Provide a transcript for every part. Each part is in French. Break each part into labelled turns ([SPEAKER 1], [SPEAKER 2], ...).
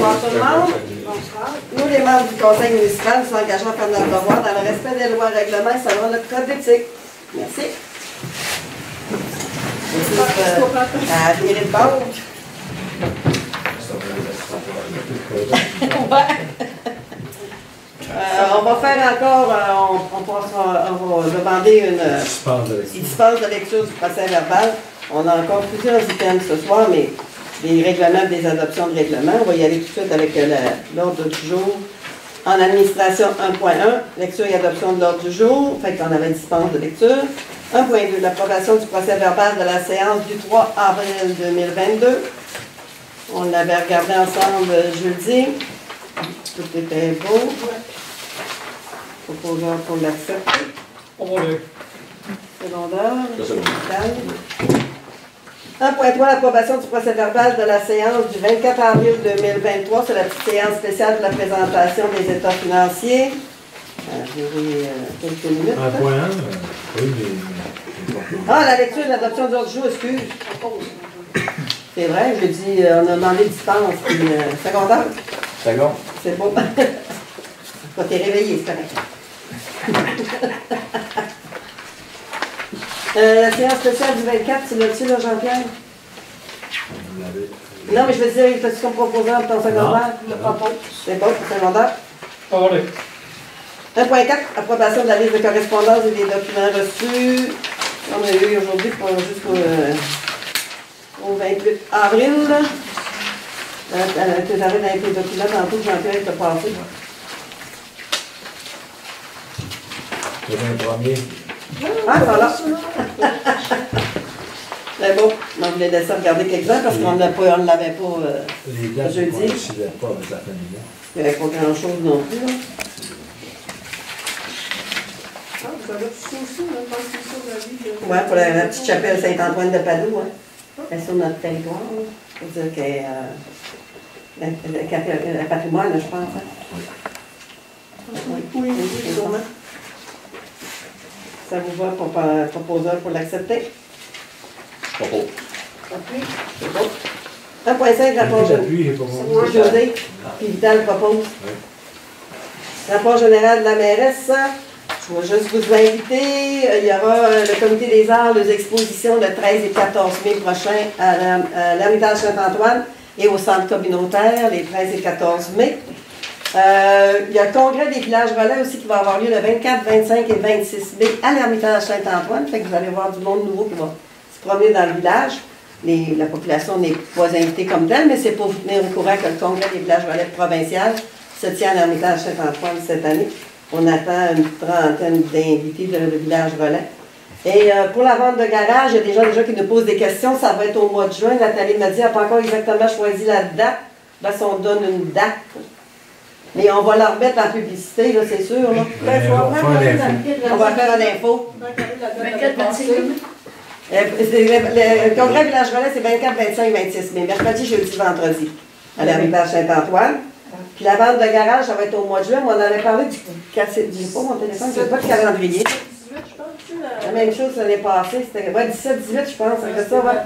[SPEAKER 1] Bonsoir tout le monde. Bonsoir. Nous, les membres du conseil municipal, nous sommes engagés à faire notre devoir dans le respect des lois et règlements et selon notre code d'éthique. Merci. À virer de bord. On va faire encore, on va demander une dispense de lecture du procès verbal. On a encore plusieurs items ce soir, mais des règlements, des adoptions de règlements. On va y aller tout de suite avec l'ordre du jour. En administration 1.1, lecture et adoption de l'ordre du jour. Fait qu'on avait dispense de lecture. 1.2, l'approbation du procès verbal de la séance du 3 avril 2022. On l'avait regardé ensemble jeudi. Tout était beau. Proposeur pour l'accepter. Secondaire. 1.3, l'approbation du procès verbal de la séance du 24 avril 2023. C'est la petite séance spéciale de la présentation des états financiers. Ça a duré quelques minutes.
[SPEAKER 2] 1.1, oui, mais...
[SPEAKER 1] Ah, la lecture et l'adoption de l'ordre du jour, excuse. C'est vrai, je dis, on a demandé dispense, puis secondaire.
[SPEAKER 3] Second.
[SPEAKER 1] C'est beau. Quand t'es réveillé, c'est correct. La séance spéciale du 24, tu l'as-tu, là, Jean-Pierre?
[SPEAKER 3] Vous l'avez.
[SPEAKER 1] Non, mais je veux dire, fais-tu comme proposeur pour ton secondaire?
[SPEAKER 3] Non.
[SPEAKER 1] C'est bon, pour secondaire.
[SPEAKER 2] Parlez.
[SPEAKER 1] 1.4, approbation de la liste de correspondance et des documents reçus. On a eu aujourd'hui jusqu'au 28 avril. Tu avais dans tes documents tantôt, Jean-Pierre t'a passé.
[SPEAKER 3] C'est un premier.
[SPEAKER 1] Ah, voilà. C'est bon. On voulait laisser regarder quelques-uns parce qu'on ne l'avait pas
[SPEAKER 3] Les dates,
[SPEAKER 1] jeudi.
[SPEAKER 3] on ne décidait pas avec la famille.
[SPEAKER 1] Il n'y avait pas grand-chose non plus. Là.
[SPEAKER 4] Ah, vous avez tout ça aussi, on a pensé ça de la vie de...
[SPEAKER 1] Oui, pour la petite chapelle Saint-Antoine de Padoue. Hein. Elle est sur notre territoire. Il faut dire qu'elle le patrimoine, je pense. Hein. Oui, sûrement. Ça vous va pour proposeur pour l'accepter?
[SPEAKER 3] Propos.
[SPEAKER 1] OK. C'est bon. 1.5, rapport général. José, puis Vital propose.
[SPEAKER 3] Oui.
[SPEAKER 1] Rapport général de la mairesse. Je vais juste vous inviter. Il y aura le comité des arts, des expositions le 13 et 14 mai prochain à l'Hermitage Saint-Antoine et au centre communautaire, les 13 et 14 mai. Il y a le congrès des villages relais aussi qui va avoir lieu le 24, 25 et 26 mai à l'Hermitage Saint-Antoine. Fait que vous allez voir du monde nouveau qui va se promener dans le village. La population n'est pas invitée comme telle, mais c'est pour vous tenir au courant que le congrès des villages relais provincial se tient à l'Hermitage Saint-Antoine cette année. On attend une trentaine d'invités de village relais. Et pour la vente de garage, il y a des gens déjà qui nous posent des questions. Ça va être au mois de juin. Nathalie m'a dit, elle n'a pas encore exactement choisi la date. Parce qu'on donne une date. Mais on va la remettre en publicité, là, c'est sûr. Là. On va faire une info.
[SPEAKER 4] 24, 25
[SPEAKER 1] Le congrès village relais, c'est 24, 25, 26 mai. Mercredi, jeudi, vendredi. À l'Hermitage Saint-Antoine. Puis la vente de garage, ça va être au mois de juin. Mais on avait parlé du... J'ai pas mon téléphone, je n'ai pas de calendrier.
[SPEAKER 4] 18, je pense.
[SPEAKER 1] La même chose l'année passée. C'était 17-18, je pense. C'est ça, ouais.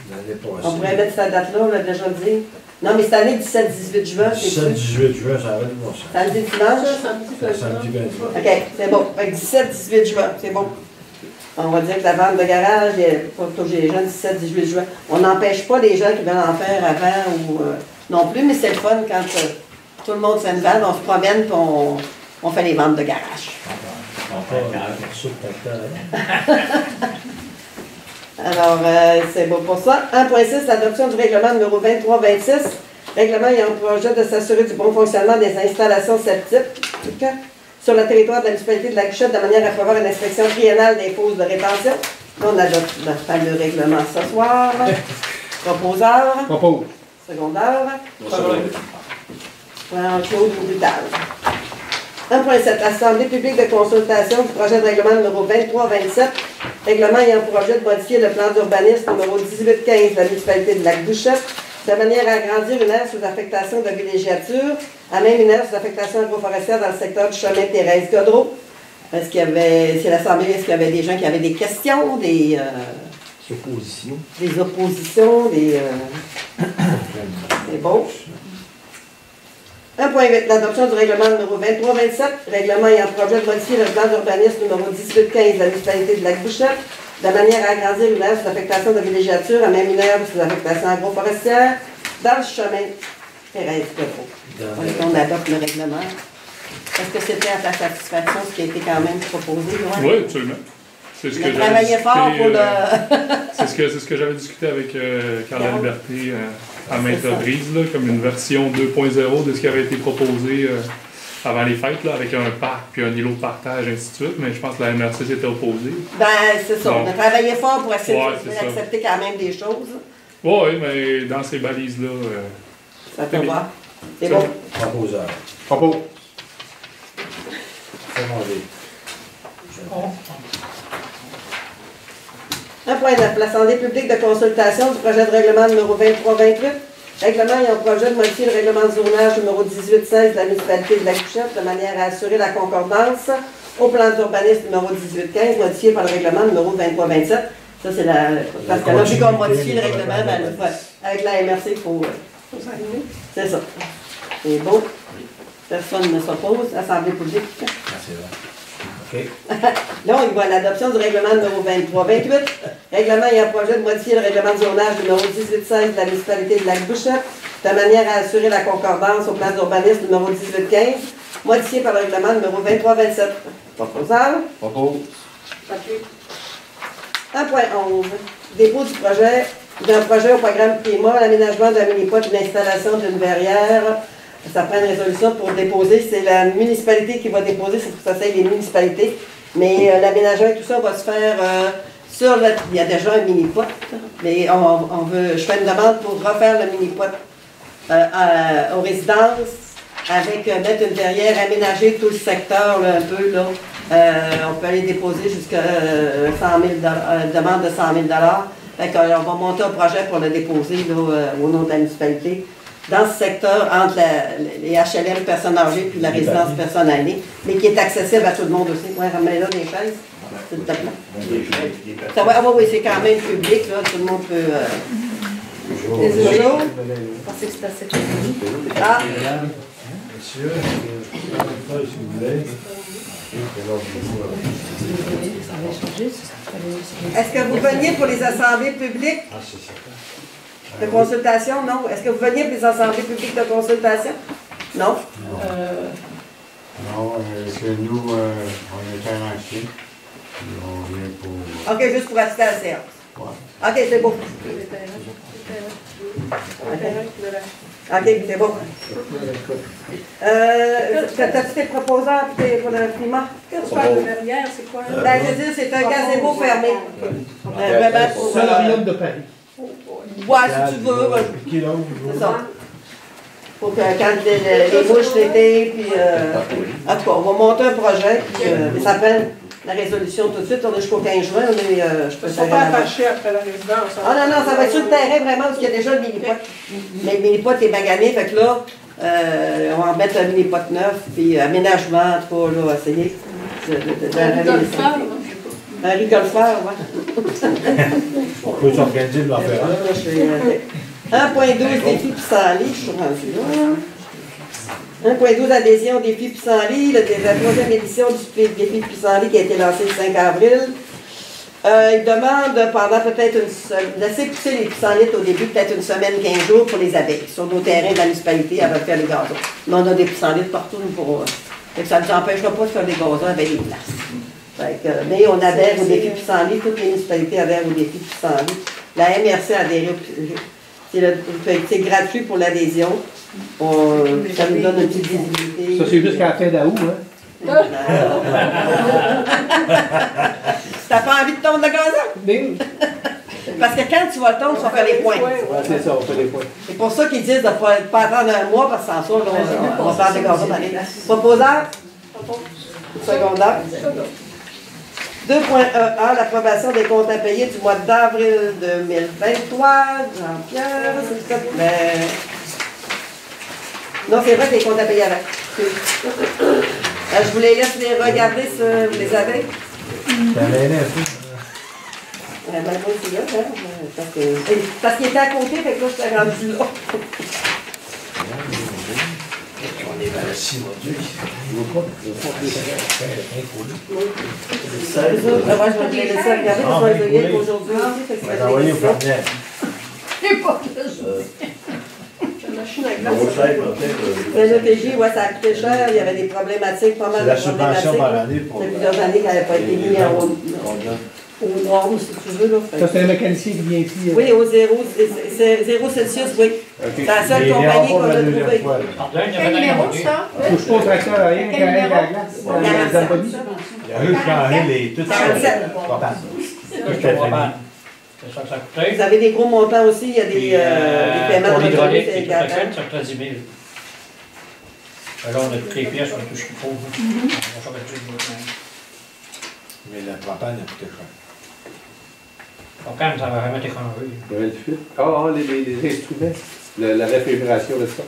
[SPEAKER 3] L'année
[SPEAKER 1] On
[SPEAKER 3] passée.
[SPEAKER 1] pourrait mettre cette date-là, on l'a déjà dit. Non, mais cette année, 17-18 juin, c'est sûr.
[SPEAKER 3] 17-18 juin, ça va être bon ça.
[SPEAKER 1] Samedi, dimanche?
[SPEAKER 3] C'est samedi, ben,
[SPEAKER 1] OK, c'est bon. Fait que 17-18 juin, c'est bon. On va dire que la vente de garage, il faut toucher les gens 17-18 juin. On n'empêche pas les gens qui veulent en faire avant ou non plus, mais c'est le fun quand tout le monde fait une vente, on se promène et on fait les ventes de garage. Alors, c'est bon pour ça. 1.6, l'adoption du règlement numéro 2326. Règlement ayant pour projet de s'assurer du bon fonctionnement des installations septiques sur le territoire de la municipalité de la Guichette de manière à prévoir une inspection triennale des fosses de rétention. Là, on adopte le fameux règlement ce soir. Proposeur.
[SPEAKER 2] Propos.
[SPEAKER 1] Secondaire. Claude Brutal. 1.7. Assemblée publique de consultation du projet de règlement numéro 2327. Règlement ayant pour objet de modifier le plan d'urbanisme numéro 1815 de la municipalité de Lac-Bouchette de manière à agrandir une aire sous affectation de villégiature à même une aire sous affectation agroforestière dans le secteur du chemin Thérèse Godreau. Est-ce qu'il y avait, c'est l'Assemblée, est-ce qu'il y avait des gens qui avaient des questions, des oppositions, des... C'est bon. 1.8, l'adoption du règlement numéro 2327, règlement ayant projet de modifier le plan d'urbanisme numéro 1815 de la municipalité de Lac-Bouchette, de manière à agrandir une aire sous affectation de villégiature à même une aire sous affectation agroforestière dans le chemin Thérèse-Pedro. On adopte le règlement. Est-ce que c'était à ta satisfaction ce qui a été quand même proposé?
[SPEAKER 5] Oui, absolument. C'est ce que
[SPEAKER 1] j'avais travaillé fort pour le...
[SPEAKER 5] c'est ce que j'avais discuté avec Carla Liberté à maintes reprises, là, comme une version 2.0 de ce qui avait été proposé avant les fêtes, là, avec un parc puis un îlot de partage, ainsi de suite, mais je pense que la MRC s'était opposée.
[SPEAKER 1] Ben, c'est ça. On a travaillé fort pour essayer
[SPEAKER 5] d'accepter
[SPEAKER 1] quand même des choses.
[SPEAKER 5] Oui, mais dans ces balises-là...
[SPEAKER 1] ça peut voir. C'est bon.
[SPEAKER 3] Proposeur.
[SPEAKER 2] Propos.
[SPEAKER 3] Fais manger.
[SPEAKER 1] 1.9. L'Assemblée publique de consultation du projet de règlement numéro 2328. Règlement ayant projet de modifier le règlement de zonage numéro 1816 de la municipalité de Lac-Bouchette de manière à assurer la concordance au plan d'urbanisme numéro 1815 modifié par le règlement numéro 2327. Ça, c'est la... Parce que là, vu qu'on modifie le règlement, ben, avec la MRC, il faut s'aligner. C'est ça. C'est bon. Personne ne s'oppose. Assemblée publique.
[SPEAKER 3] Ah, c'est vrai. OK.
[SPEAKER 1] Là, on y va à l'adoption du règlement numéro 2328. Règlement ayant projet de modifier le règlement de zonage numéro 1816 de la municipalité de Lac-Bouchette de manière à assurer la concordance au plan d'urbanisme numéro 1815, modifié par le règlement numéro 2327. Proposal.
[SPEAKER 3] Propos.
[SPEAKER 1] 1.11. Dépôt du projet d'un projet au programme PIMA, l'aménagement d'un mini-pot et l'installation d'une verrière. Ça prend une résolution pour déposer. C'est la municipalité qui va déposer, c'est pour ça que c'est les municipalités. Mais l'aménagement et tout ça va se faire sur le... Il y a déjà un mini-pot, mais je fais une demande pour refaire le mini-pot aux résidences avec mettre une verrière, aménager tout le secteur là, un peu. Là. On peut aller déposer jusqu'à 100 000 demande de 100 000 $. Fait qu'on va monter un projet pour le déposer là, au nom de la municipalité. Dans ce secteur, entre les HLM personnes âgées puis la résidence personnes aînées, mais qui est accessible à tout le monde aussi. Ouais, remets-là des chaises, s'il te plaît. Ça va, oui, c'est quand même public, là, tout le monde peut...
[SPEAKER 6] Désolé, je pensais que c'était assez fini.
[SPEAKER 1] Ah!
[SPEAKER 3] Monsieur, si vous voulez.
[SPEAKER 1] Est-ce que vous veniez pour les assemblées publiques
[SPEAKER 3] Ah, c'est ça.
[SPEAKER 1] de consultation? Non. Est-ce que vous veniez pour les assemblées publiques de consultation? Non.
[SPEAKER 7] Non, c'est nous, on est arrangés. On vient pour...
[SPEAKER 1] OK, juste pour assister à la séance.
[SPEAKER 7] Ouais.
[SPEAKER 1] OK, c'est bon. OK, c'est bon. T'as-tu tes proposants pour le climat?
[SPEAKER 4] Quand tu parles de verrière, c'est quoi?
[SPEAKER 1] Ben, je veux dire, c'est un gazebo fermé. Vraiment pour...
[SPEAKER 2] Solarium de Paris.
[SPEAKER 1] Ouais, si tu veux. C'est ça. Pour que quand les bouches l'été, puis... en tout cas, on va monter un projet, puis mais ça prend la résolution tout de suite. On est jusqu'au 15 juin, mais je peux
[SPEAKER 4] Ils ne sont pas attachés après la résidence.
[SPEAKER 1] Ah non, non, ça va être sur le terrain vraiment, parce qu'il y a déjà le mini-pot. Mais le mini-pot est magané, fait que là, on va en mettre un mini-pot neuf, puis aménagement, en tout cas, là, essayer un rigolfeur, ouais.
[SPEAKER 3] On peut s'organiser de l'en faire un.
[SPEAKER 1] 1.12 défi pissenlit, je suis rendu là. 1.12 adhésion défi pissenlit, la troisième édition du défi pissenlit qui a été lancé le 5 avril. Il demande pendant peut-être une semaine, laisser pousser les pissenlits au début, peut-être une semaine, 15 jours pour les abeilles, sur nos terrains de la municipalité avant de faire les gazons. Mais on a des pissenlits partout pour. Ça ne nous empêchera pas de faire des gazons avec les places. Mais on adhère au défi pissenlit, toutes les municipalités adhèrent au défi pissenlit. La MRC adhère c'est gratuit pour l'adhésion. Ça nous donne une petite visibilité.
[SPEAKER 2] Ça, c'est jusqu'à la fin d'août, hein?
[SPEAKER 1] T'as pas envie de tondre le gazon? Parce que quand tu vas le tondre, tu vas faire les points.
[SPEAKER 2] C'est ça, on fait des points.
[SPEAKER 1] C'est pour ça qu'ils disent de ne pas attendre un mois, parce que sans ça, on va faire des gazons dans les... Proposeur? Secondaire? 2.1a, l'approbation des comptes à payer du mois d'avril 2023. Jean-Pierre, s'il te plaît. Non, c'est vrai que les comptes à payer avec. Je vous les laisse les regarder, vous les avez?
[SPEAKER 3] T'as l'air un peu.
[SPEAKER 1] Ben, moi aussi, là, parce qu'il était à côté, fait que là, je suis rendu là.
[SPEAKER 3] si, mon Dieu. Je veux pas
[SPEAKER 1] Moi, je vais te laisser regarder parce qu'on les a eu aujourd'hui aussi. Fait que
[SPEAKER 3] on
[SPEAKER 1] ça
[SPEAKER 3] va
[SPEAKER 1] va
[SPEAKER 3] envoyer
[SPEAKER 1] être
[SPEAKER 3] au
[SPEAKER 1] ça.
[SPEAKER 3] partenaire.
[SPEAKER 4] J'ai pas besoin. J'ai une machine à glace.
[SPEAKER 1] Le TJ, ouais, ça a coûté cher. Il y avait des problématiques, pas
[SPEAKER 3] C'est
[SPEAKER 1] mal
[SPEAKER 3] la
[SPEAKER 1] de
[SPEAKER 3] subvention par
[SPEAKER 1] problématiques.
[SPEAKER 3] année pour.
[SPEAKER 1] Ça fait plusieurs années qu'elle n'avait pas été mise aux normes, si tu veux. Là.
[SPEAKER 2] Ça, c'est un mécanicien qui vient ici.
[SPEAKER 1] Oui, au 0 Celsius, oui. C'est la seule compagnie qu'on a trouvée.
[SPEAKER 6] Quel numéro, ça?
[SPEAKER 2] Touche pas au tracteur à rien,
[SPEAKER 6] Quel
[SPEAKER 2] quand même
[SPEAKER 6] numéro?
[SPEAKER 2] la glace. Dans le body.
[SPEAKER 3] Il a eu changé les. Tout ça.
[SPEAKER 1] 47.
[SPEAKER 3] Propane.
[SPEAKER 6] C'est ça que ça coûtait.
[SPEAKER 1] Vous avez des gros montants aussi, il y a des paiements
[SPEAKER 6] Pour
[SPEAKER 1] de
[SPEAKER 6] l'hydraulique
[SPEAKER 1] revenus,
[SPEAKER 6] et tout le kit, ça coûtait 10 000. Là, on a toutes les pièces, on a tout ce qu'il faut. On va faire le truc maintenant.
[SPEAKER 3] Mais la propane a coûté cher.
[SPEAKER 6] Donc, quand même, ça va vraiment être changé.
[SPEAKER 2] Les instruments. La réfrigération de ça.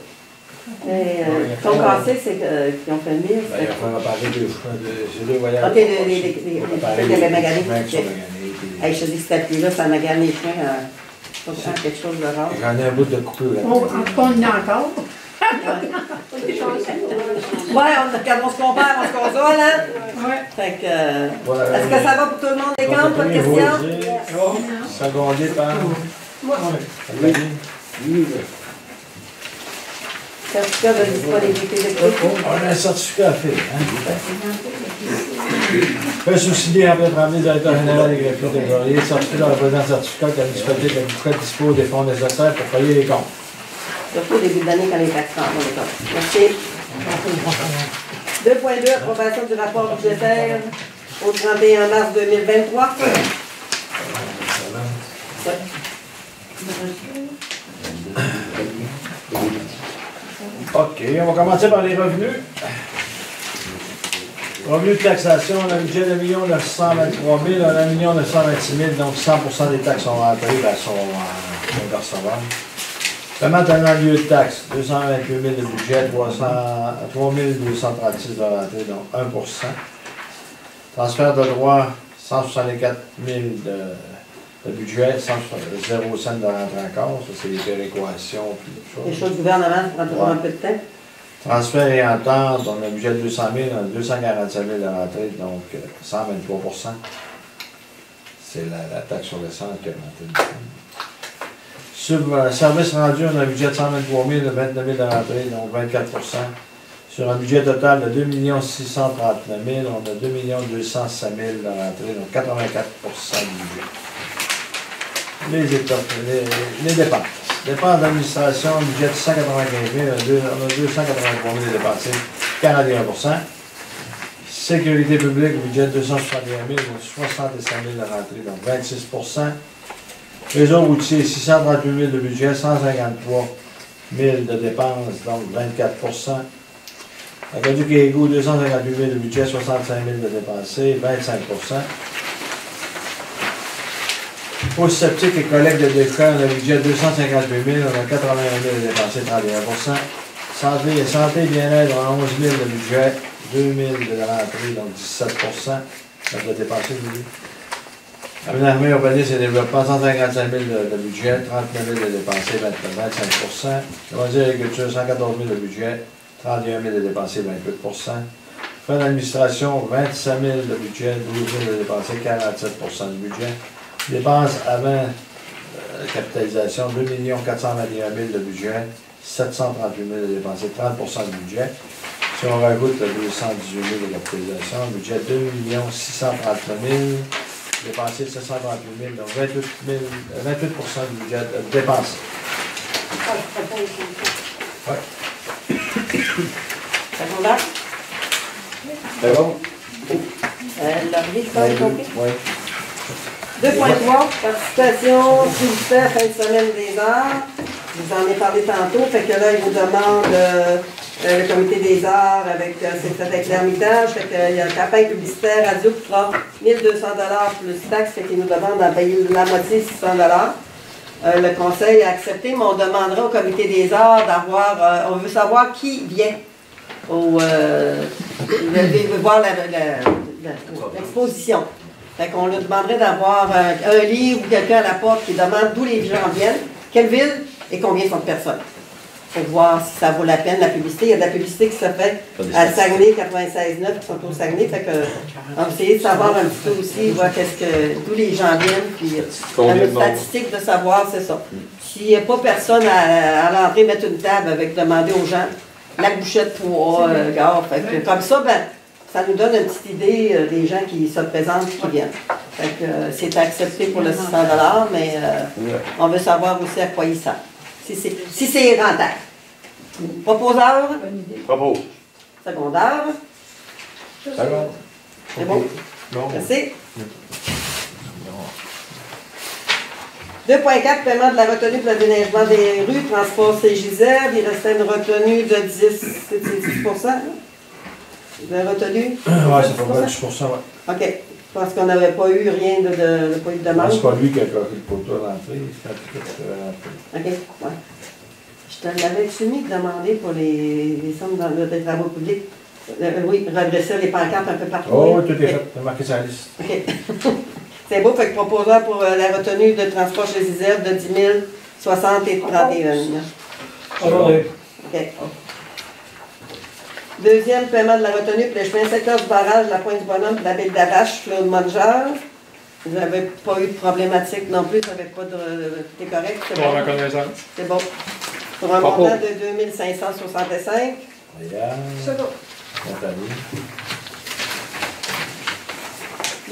[SPEAKER 1] Mais ils sont cassés, c'est qu'ils ont fait le mire.
[SPEAKER 3] Ben, il va falloir réparer ces deux voyages.
[SPEAKER 1] Ok, les magasins. Hey, je te dis que cet appui-là, ça m'a gagné les chemins. Pas quelque chose de rare.
[SPEAKER 3] J'en ai un bout de coupure là.
[SPEAKER 6] En tout cas, on en a encore.
[SPEAKER 1] Ouais, on se compare, on se console, hein?
[SPEAKER 6] Ouais.
[SPEAKER 1] Fait que, est-ce que ça va pour tout le monde, les gants? Pas de questions?
[SPEAKER 3] Secondé par.
[SPEAKER 4] Moi.
[SPEAKER 1] Certificat de disponibilité de produits.
[SPEAKER 3] On a un certificat à faire. Fait soucier après travailler directeur général des greffiers de Glorier, certifié dans le présent certificat que la municipalité de Bouquet dispose des fonds nécessaires pour payer les comptes.
[SPEAKER 1] Surtout au début de l'année quand les taxes rentrent, on est comme. Merci. 2.2, approbation du rapport budgétaire au 31 mars 2023. Ouais.
[SPEAKER 3] OK, on va commencer par les revenus. Revenus de taxation, on a un budget de 1 923 000, on a 1 926 000, donc 100% des taxes sont rentrées, sont recevables. Paiement tenant lieu de taxes, 228 000 de budget, 3 236 de rentrée, donc 1%. Transfert de droit, 164 000 de budget, 0 cent de rentrée encore, ça c'est les péréquations.
[SPEAKER 1] Les choses du gouvernement, ça prend toujours un peu de temps.
[SPEAKER 3] Transfert et entente, on a un budget de 200 000, on a 245 000 de rentrée, donc 123 %. C'est la taxe sur l'essence qui a monté. Service rendu, on a un budget de 123 000, 29 000 de rentrée, donc 24 %. Sur un budget total de 2 639 000, on a 2 205 000 de rentrée, donc 84 % du budget. Les dépenses. Dépenses d'administration, budget de 195 000, on a 283 000 dépensés, 41 %. Sécurité publique, budget de 261 000, donc 65 000 de rentrée, donc 26 %. Réseau routier, 638 000 de budget, 153 000 de dépenses, donc 24 %. Aqueduc et égout, 258 000 de budget, 65 000 de dépensés, 25 %. Fosse septique et collecte de déchets, on a un budget de 258 000, on a 81 000 de dépensés, 31 %. Santé et bien-être, on a 11 000 de budget, 2 000 de rentrée, donc 17 %. Donc, de dépensés, je dis. Aménagement urbanisme et développement, 155 000 de budget, 39 000 de dépensés, 25 %. Loisirs et agriculture, 114 000 de budget, 31 000 de dépensés, 28 %. Frais d'administration, 25 000 de budget, 12 000 de dépensés, 47 % du budget. Dépenses avant capitalisation, 2 421 000 de budget, 738 000 de dépensés, 30 % du budget. Si on rajoute le 218 000 de capitalisation, budget 2 639 000, dépensé 738 000, donc 28 % du budget dépensé. Ouais.
[SPEAKER 1] Ça convainc?
[SPEAKER 3] C'est bon?
[SPEAKER 1] Laurier, je pense, compris?
[SPEAKER 3] Oui.
[SPEAKER 1] 2.3, participation, tributaire, fin de semaine des arts. Je vous en ai parlé tantôt, fait que là, il vous demande le comité des arts avec c'est fait avec l'Ermitage, fait qu'il y a une campagne publicitaire radio qui fera 1 200 $ plus taxes, fait qu'il nous demande d'en payer la moitié, 600 $. Le conseil a accepté, mais on demandera au comité des arts d'avoir, on veut savoir qui vient voir l'exposition. Fait qu'on lui demanderait d'avoir un livre ou quelqu'un à la porte qui demande d'où les gens viennent, quelle ville et combien sont de personnes. pour voir si ça vaut la peine, la publicité. Il y a de la publicité qui se fait à Saguenay, 96.9, qui sont au Saguenay. Fait que, on va essayer de savoir un petit peu aussi, voir d'où les gens viennent, puis la statistique de savoir, c'est ça. S'il n'y a pas personne à l'entrée mettre une table avec demander aux gens la bouchette pour gars. Fait que, comme ça, ben, ça nous donne une petite idée des gens qui se présentent et qui viennent. Fait que c'est accepté pour le 600 $, mais on veut savoir aussi à quoi ils servent. Si c'est rentable. Proposeur?
[SPEAKER 2] Propos.
[SPEAKER 1] Secondaire?
[SPEAKER 3] Seconde.
[SPEAKER 1] C'est bon?
[SPEAKER 3] Bon.
[SPEAKER 1] Merci. 2.4, paiement de la retenue pour le déneigement des rues, transport CJZ. Il restait une retenue de 10%. Hein? De retenue?
[SPEAKER 3] Oui, c'est pas mal 10%, ouais.
[SPEAKER 1] OK. Parce qu'on n'avait pas eu rien de pas eu de demande.
[SPEAKER 3] C'est pas lui qui a coché le poteau à l'entrée, c'est quand tout
[SPEAKER 1] OK, ouais. Je te l'avais soumis de demander pour les sommes des travaux publics. Oui, redresser les pancartes un peu partout.
[SPEAKER 3] Oh, oui, tout est fait. T'as marqué sa liste.
[SPEAKER 1] OK. C'est beau, fait que proposeur pour la retenue de transport chez Isère de 10 000, 60 et 31. OK. Deuxième, paiement de la retenue pour les chemins secteur du barrage, la Pointe du Bonhomme, la Ville d'Arrache, Claude Mongeur. Vous n'avez pas eu de problématique non plus, vous n'avez pas de. C'est correct? C'est
[SPEAKER 5] Bon,
[SPEAKER 1] bon?
[SPEAKER 5] reconnaissance.
[SPEAKER 1] C'est bon. Pour un montant de 2565.
[SPEAKER 3] Regarde.
[SPEAKER 4] C'est bon.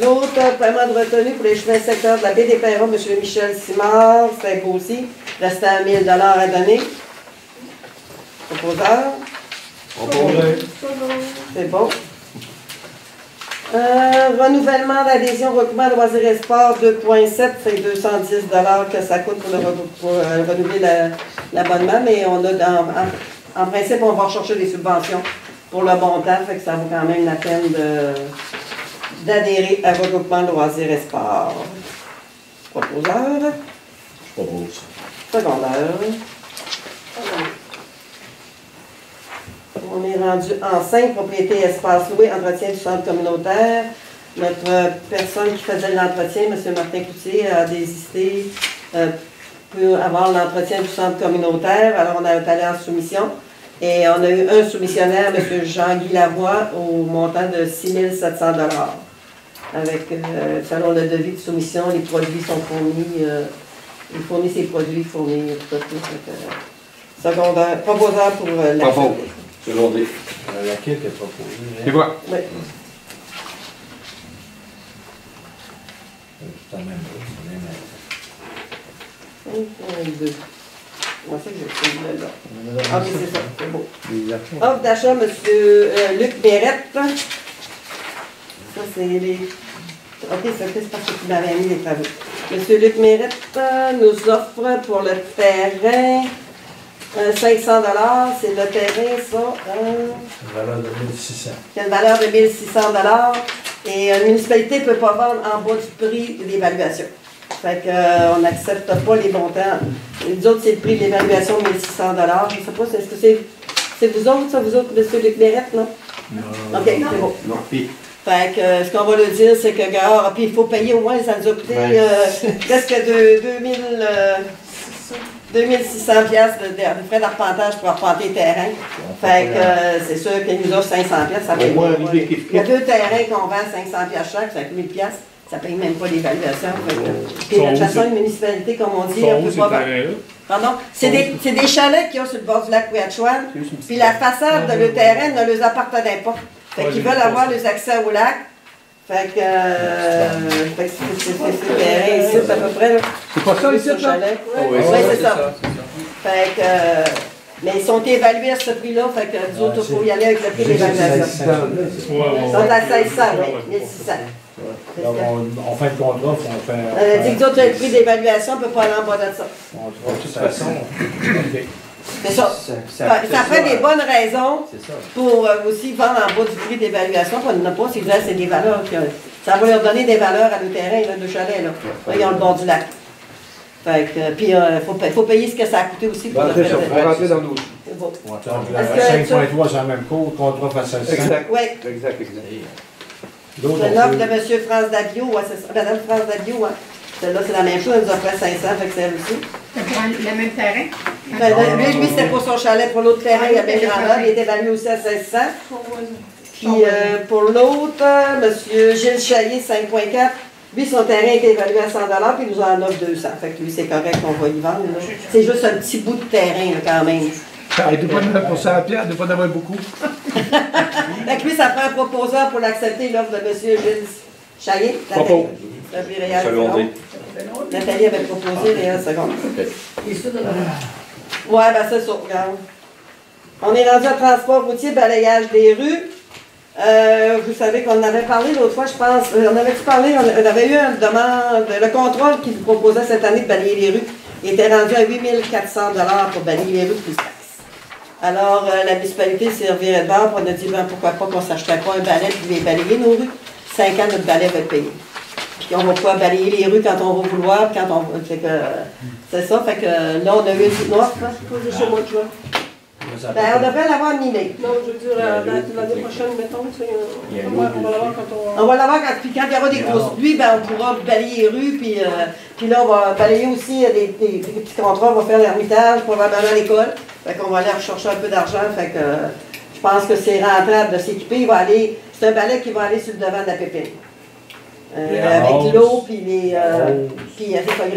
[SPEAKER 1] L'autre paiement de retenue pour les chemins secteurs de la baie des Perrons, M. Michel Simard, c'est beau aussi. Restait à 1 000 $ à donner. Proposeur. C'est bon. Renouvellement d'adhésion, recoupement de loisirs et sports 2.7, c'est 210 $ que ça coûte pour renouveler l'abonnement, mais on a en principe, on va rechercher des subventions pour le montant, fait que ça vaut quand même la peine d'adhérer à regroupement de loisirs et sports. Proposeur.
[SPEAKER 2] Je propose.
[SPEAKER 1] Secondaire. On est rendu en 5, propriété espace loué, entretien du centre communautaire. Notre personne qui faisait l'entretien, M. Martin Coutier, a désisté pour avoir l'entretien du centre communautaire. Alors, on est allé en soumission. Et on a eu un soumissionnaire, M. Jean-Guy Lavoie, au montant de 6 700 $. Avec, selon le devis de soumission, les produits sont fournis. Il fournit ses produits, fournit tout. Secondaire, proposeur pour l'accepter.
[SPEAKER 2] Secondaire.
[SPEAKER 3] Laquelle est proposée?
[SPEAKER 2] C'est quoi?
[SPEAKER 1] Oui.
[SPEAKER 3] C'est la même chose,
[SPEAKER 1] 1, 2. Moi, c'est que j'ai fait là. Ah, oui, c'est ça, c'est beau. Offre d'achat, M. Luc Mérette. Ça, c'est les. OK, ça, c'est parce que tu m'avais mis les travaux. M. Luc Mérette nous offre pour le terrain 500 $. C'est le terrain, ça.
[SPEAKER 3] Une valeur de 1600.
[SPEAKER 1] Il y a une valeur de 1600 $. Et une municipalité ne peut pas vendre en bas du prix d'évaluation. Fait qu'on n'accepte pas les montants. Les autres, c'est le prix d'évaluation de 1600 $. Je ne sais pas, est-ce que c'est vous autres, ça, vous autres, M. Luc Mérette, non?
[SPEAKER 3] Non.
[SPEAKER 1] OK, c'est bon.
[SPEAKER 2] Non, puis.
[SPEAKER 1] Fait que ce qu'on va lui dire, c'est que, gars, puis il faut payer au moins, ça nous a coûté presque de 2600 $ de frais d'arpentage pour arpenter le terrain. Fait que c'est sûr qu'il nous offre 500 $, ça paye
[SPEAKER 2] Au moins,
[SPEAKER 1] pas.
[SPEAKER 2] arrivé
[SPEAKER 1] Il y a 2 terrains qu'on vend 500 $ chaque, ça fait 1000 $. Ça paye même pas l'évaluation. Puis de toute façon, une municipalité, comme on dit,
[SPEAKER 5] Sont
[SPEAKER 1] on
[SPEAKER 5] où
[SPEAKER 1] peut
[SPEAKER 5] ces
[SPEAKER 1] pas.
[SPEAKER 5] terrains-là?
[SPEAKER 1] Pardon? C'est des chalets qu'il y a sur le bord du lac Ouiattouane. Puis la façade de le terrain ne leur appartenait pas. Fait qu'ils veulent avoir les accès au lac. Fait que c'est ce terrain ici, c'est à peu près.
[SPEAKER 2] C'est pas ça ici,
[SPEAKER 1] le chalet.
[SPEAKER 2] Oui,
[SPEAKER 1] Oui, c'est ça. Fait que. Mais ils sont évalués à ce prix-là, fait que nous autres, il faut y aller avec le prix d'évaluation. Ils sont à 1600, oui, 1600.
[SPEAKER 3] Donc, on fait le contrat, on fait.
[SPEAKER 1] On a dit que nous autres, le prix d'évaluation, on ne peut pas aller en bas de ça.
[SPEAKER 3] De toute façon. OK.
[SPEAKER 1] C'est ça. Ça fait des bonnes raisons pour aussi vendre en bas du prix d'évaluation. On n'en a pas, c'est des valeurs. Ça va leur donner des valeurs à nos terrains, là, de chalet. Là. Là, ils ont le bord du lac. Fait que, puis, il faut payer ce que ça a coûté aussi pour le
[SPEAKER 2] C'est ça,
[SPEAKER 1] faire.
[SPEAKER 2] pour rentrer dans nos.
[SPEAKER 1] C'est beau.
[SPEAKER 3] Donc, la 5.3, c'est la même cours, le contrat fait 1600.
[SPEAKER 2] Exact.
[SPEAKER 1] Oui.
[SPEAKER 2] Exact.
[SPEAKER 1] C'est une offre de M. France Davio, ouais, c'est ça. Madame France Davio, hein. Celle-là, c'est la même chose, elle nous offrait 500, fait que c'est elle aussi.
[SPEAKER 4] C'est pour le même terrain?
[SPEAKER 1] Lui, c'était pour son chalet, pour l'autre terrain, il y avait grandeur, il était évalué aussi à 1600. Puis pour l'autre, M. Gilles Chaillet, 5,4, lui, son terrain était évalué à 100 puis il nous en offre 200. Fait que lui, c'est correct, on va y vendre. C'est juste un petit bout de terrain, là, quand même.
[SPEAKER 2] Arrêtez pas de mettre pour 100 piastres, de pas d'avoir beaucoup.
[SPEAKER 1] Fait que lui, ça prend un proposeur pour l'accepter, l'offre de M. Gilles Chaillet.
[SPEAKER 2] Propos.
[SPEAKER 1] Secondé. Nathalie avait proposé, Réal seconde. Ouais, ben c'est ça, regarde. On est rendu à transport routier, balayage des rues. Vous savez qu'on en avait parlé l'autre fois, je pense. On avait-tu parlé, on avait eu une demande, le contrôle qu'il nous proposait cette année de balayer les rues, il était rendu à 8 400 $ pour balayer les rues plus taxes. Alors, la municipalité s'est revirée de bord, on a dit, ben, pourquoi pas qu'on ne s'achetait pas un balai puis les balayer nos rues. 5 ans, notre balai va être payé. Puis on va pouvoir balayer les rues quand on va vouloir, quand on va. Fait que c'est ça, fait que là, on a eu une offre.
[SPEAKER 6] C'est chez moi qui va.
[SPEAKER 1] Ben, on devrait l'avoir mi-mai.
[SPEAKER 6] Non, je veux dire, l'année prochaine, mettons, on va l'avoir quand on...
[SPEAKER 1] On va l'avoir quand il y aura des grosses pluies, ben, on pourra balayer les rues, puis là, on va balayer aussi des petits contrats, on va faire l'ermitage, probablement à l'école. Fait qu'on va aller rechercher un peu d'argent, fait que je pense que c'est rentable de s'équiper. Il va aller, c'est un balai qui va aller sur le devant de la pépine. Avec l'eau, puis il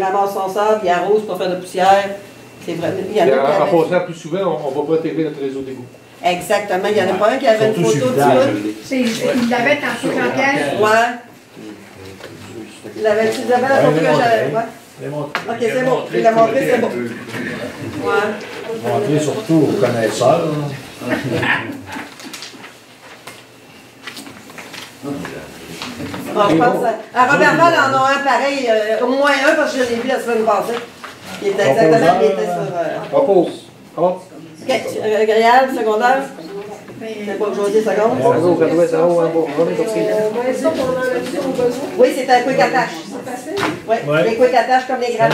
[SPEAKER 1] ramasse son sable, puis il arrose pour faire de poussière. C'est vrai.
[SPEAKER 2] En passant plus souvent, on va protéger notre réseau d'égout.
[SPEAKER 1] Exactement. Il n'y en a pas un qui avait une photo de ça.
[SPEAKER 4] Il l'avait tantôt, Jean-Pierre?
[SPEAKER 1] Ouais. Il l'avait-tu, Isabelle, la photo que j'avais? Ouais. Ok, c'est bon. Il l'a montré, c'est bon. Ouais.
[SPEAKER 3] Montrer surtout aux connaisseurs.
[SPEAKER 1] Bon, je pense à Robertval en a un pareil, au moins un, parce que je l'ai vu la semaine passée. Il était exactement, il était sur...
[SPEAKER 2] Propose.
[SPEAKER 1] OK, Réal, secondaire. C'est pas José, seconde. Oui, c'est un quick attache. Oui, les quick attaches comme les grands.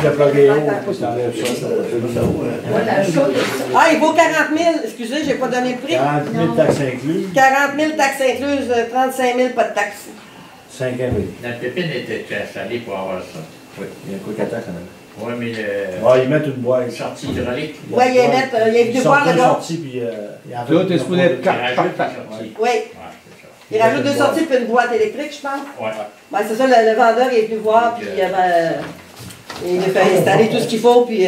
[SPEAKER 1] Ah, il vaut 40 000. Excusez, j'ai pas donné le prix.
[SPEAKER 3] 40 000 taxes incluses.
[SPEAKER 1] 40 000 taxes incluses, 35 000 pas de taxes.
[SPEAKER 3] 5 000.
[SPEAKER 8] La pépine était installée pour avoir ça.
[SPEAKER 3] Oui, il y a un quick attache en avant.
[SPEAKER 8] Oui, mais
[SPEAKER 3] Ouais, ils mettent une boîte.
[SPEAKER 8] sortie hydraulique.
[SPEAKER 1] Oui, il y a du boire le gars.
[SPEAKER 3] sortie, puis il en fait.
[SPEAKER 2] Là, t'es supposé être
[SPEAKER 8] Il
[SPEAKER 2] 4
[SPEAKER 8] rajoute
[SPEAKER 2] par
[SPEAKER 8] une sortie.
[SPEAKER 1] Oui.
[SPEAKER 8] Ouais, c'est ça.
[SPEAKER 1] Il rajoute deux sorties puis une boîte électrique, je pense.
[SPEAKER 8] Ouais.
[SPEAKER 1] Ben, c'est ça, le vendeur est venu voir, puis il a fait installer tout ce qu'il faut, puis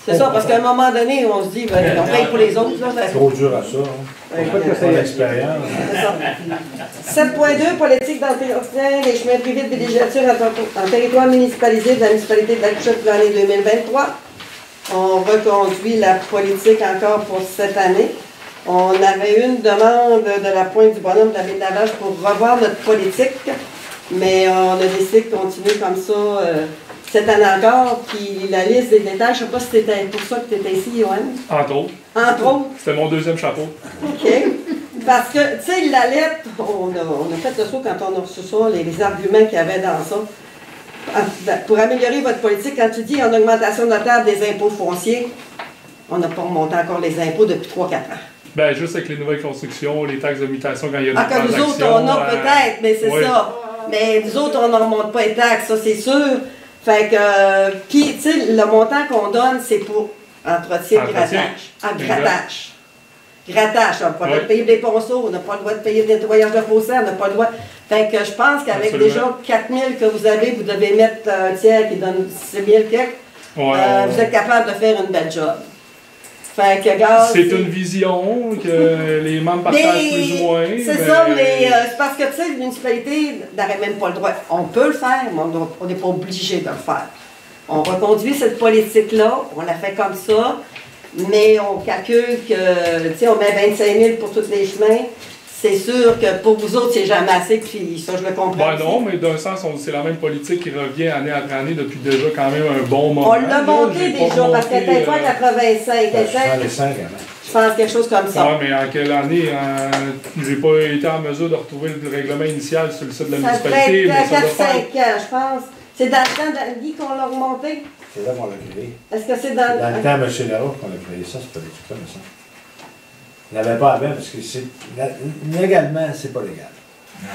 [SPEAKER 1] c'est ça, parce qu'à un moment donné, on se dit, ben, on paye pour les autres. Là,
[SPEAKER 3] C'est trop dur à ça. Hein. C'est l'expérience.
[SPEAKER 1] C'est ça. 7.2, politique d'entretien des chemins privés de villégiature en territoire municipalisé de la municipalité de La Couchette pour l'année 2023. On reconduit la politique encore pour cette année. On avait eu une demande de la Pointe du Bonhomme David Lavage pour revoir notre politique, mais on a décidé de continuer comme ça cette année encore. Puis la liste des détails, je ne sais pas si c'était pour ça que tu étais ici, Johan.
[SPEAKER 5] Entre autres.
[SPEAKER 1] Entre autres.
[SPEAKER 5] C'était mon deuxième chapeau.
[SPEAKER 1] OK. Parce que, tu sais, la lettre, on a fait le saut quand on a reçu ça, les arguments qu'il y avait dans ça. Pour améliorer votre politique, quand tu dis en augmentation notable des impôts fonciers, on n'a pas remonté encore les impôts depuis 3-4 ans.
[SPEAKER 5] Ben, juste avec les nouvelles constructions, les taxes de mutation quand il y a des
[SPEAKER 1] Comme nous autres, on a peut-être, mais c'est ça. Mais nous autres, on ne remonte pas les taxes, ça c'est sûr. Fait que, puis, tu sais, le montant qu'on donne, c'est pour entretien et grattage. Ah, grattage. Grattage, on n'a pas le droit de payer des ponceaux, on n'a pas le droit de payer le nettoyage de fossés, on n'a pas le droit. Fait que je pense qu'avec déjà 4 000 que vous avez, vous devez mettre un tiers qui donne 6 000 quelques. Vous êtes capable de faire une belle job. Fait que, regarde,
[SPEAKER 5] c'est une vision que les membres partagent plus ou moins.
[SPEAKER 1] C'est ça, mais c'est parce que, tu sais, la municipalité n'aurait même pas le droit. On peut le faire, mais on n'est pas obligé de le faire. On reconduit cette politique-là, on la fait comme ça, mais on calcule que, tu sais, on met 25 000 pour tous les chemins. C'est sûr que pour vous autres, c'est jamais assez, puis ça, je le comprends.
[SPEAKER 5] Ben non, mais d'un sens, c'est la même politique qui revient année après année depuis déjà quand même un bon moment.
[SPEAKER 1] On l'a monté déjà, parce qu'elle était pas 85, je pense quelque chose comme ça.
[SPEAKER 5] Oui, mais en quelle année? J'ai pas été en mesure de retrouver le règlement initial sur le site de la municipalité.
[SPEAKER 1] Ça fait 4-5 ans, je pense. C'est dans le temps d'Andy qu'on l'a remonté?
[SPEAKER 3] C'est là qu'on l'a créé.
[SPEAKER 1] Est-ce que c'est dans
[SPEAKER 3] le temps de M. Larocque qu'on a créé ça, c'est pas des trucs comme ça. Il n'y avait pas avant parce que légalement, c'est pas légal.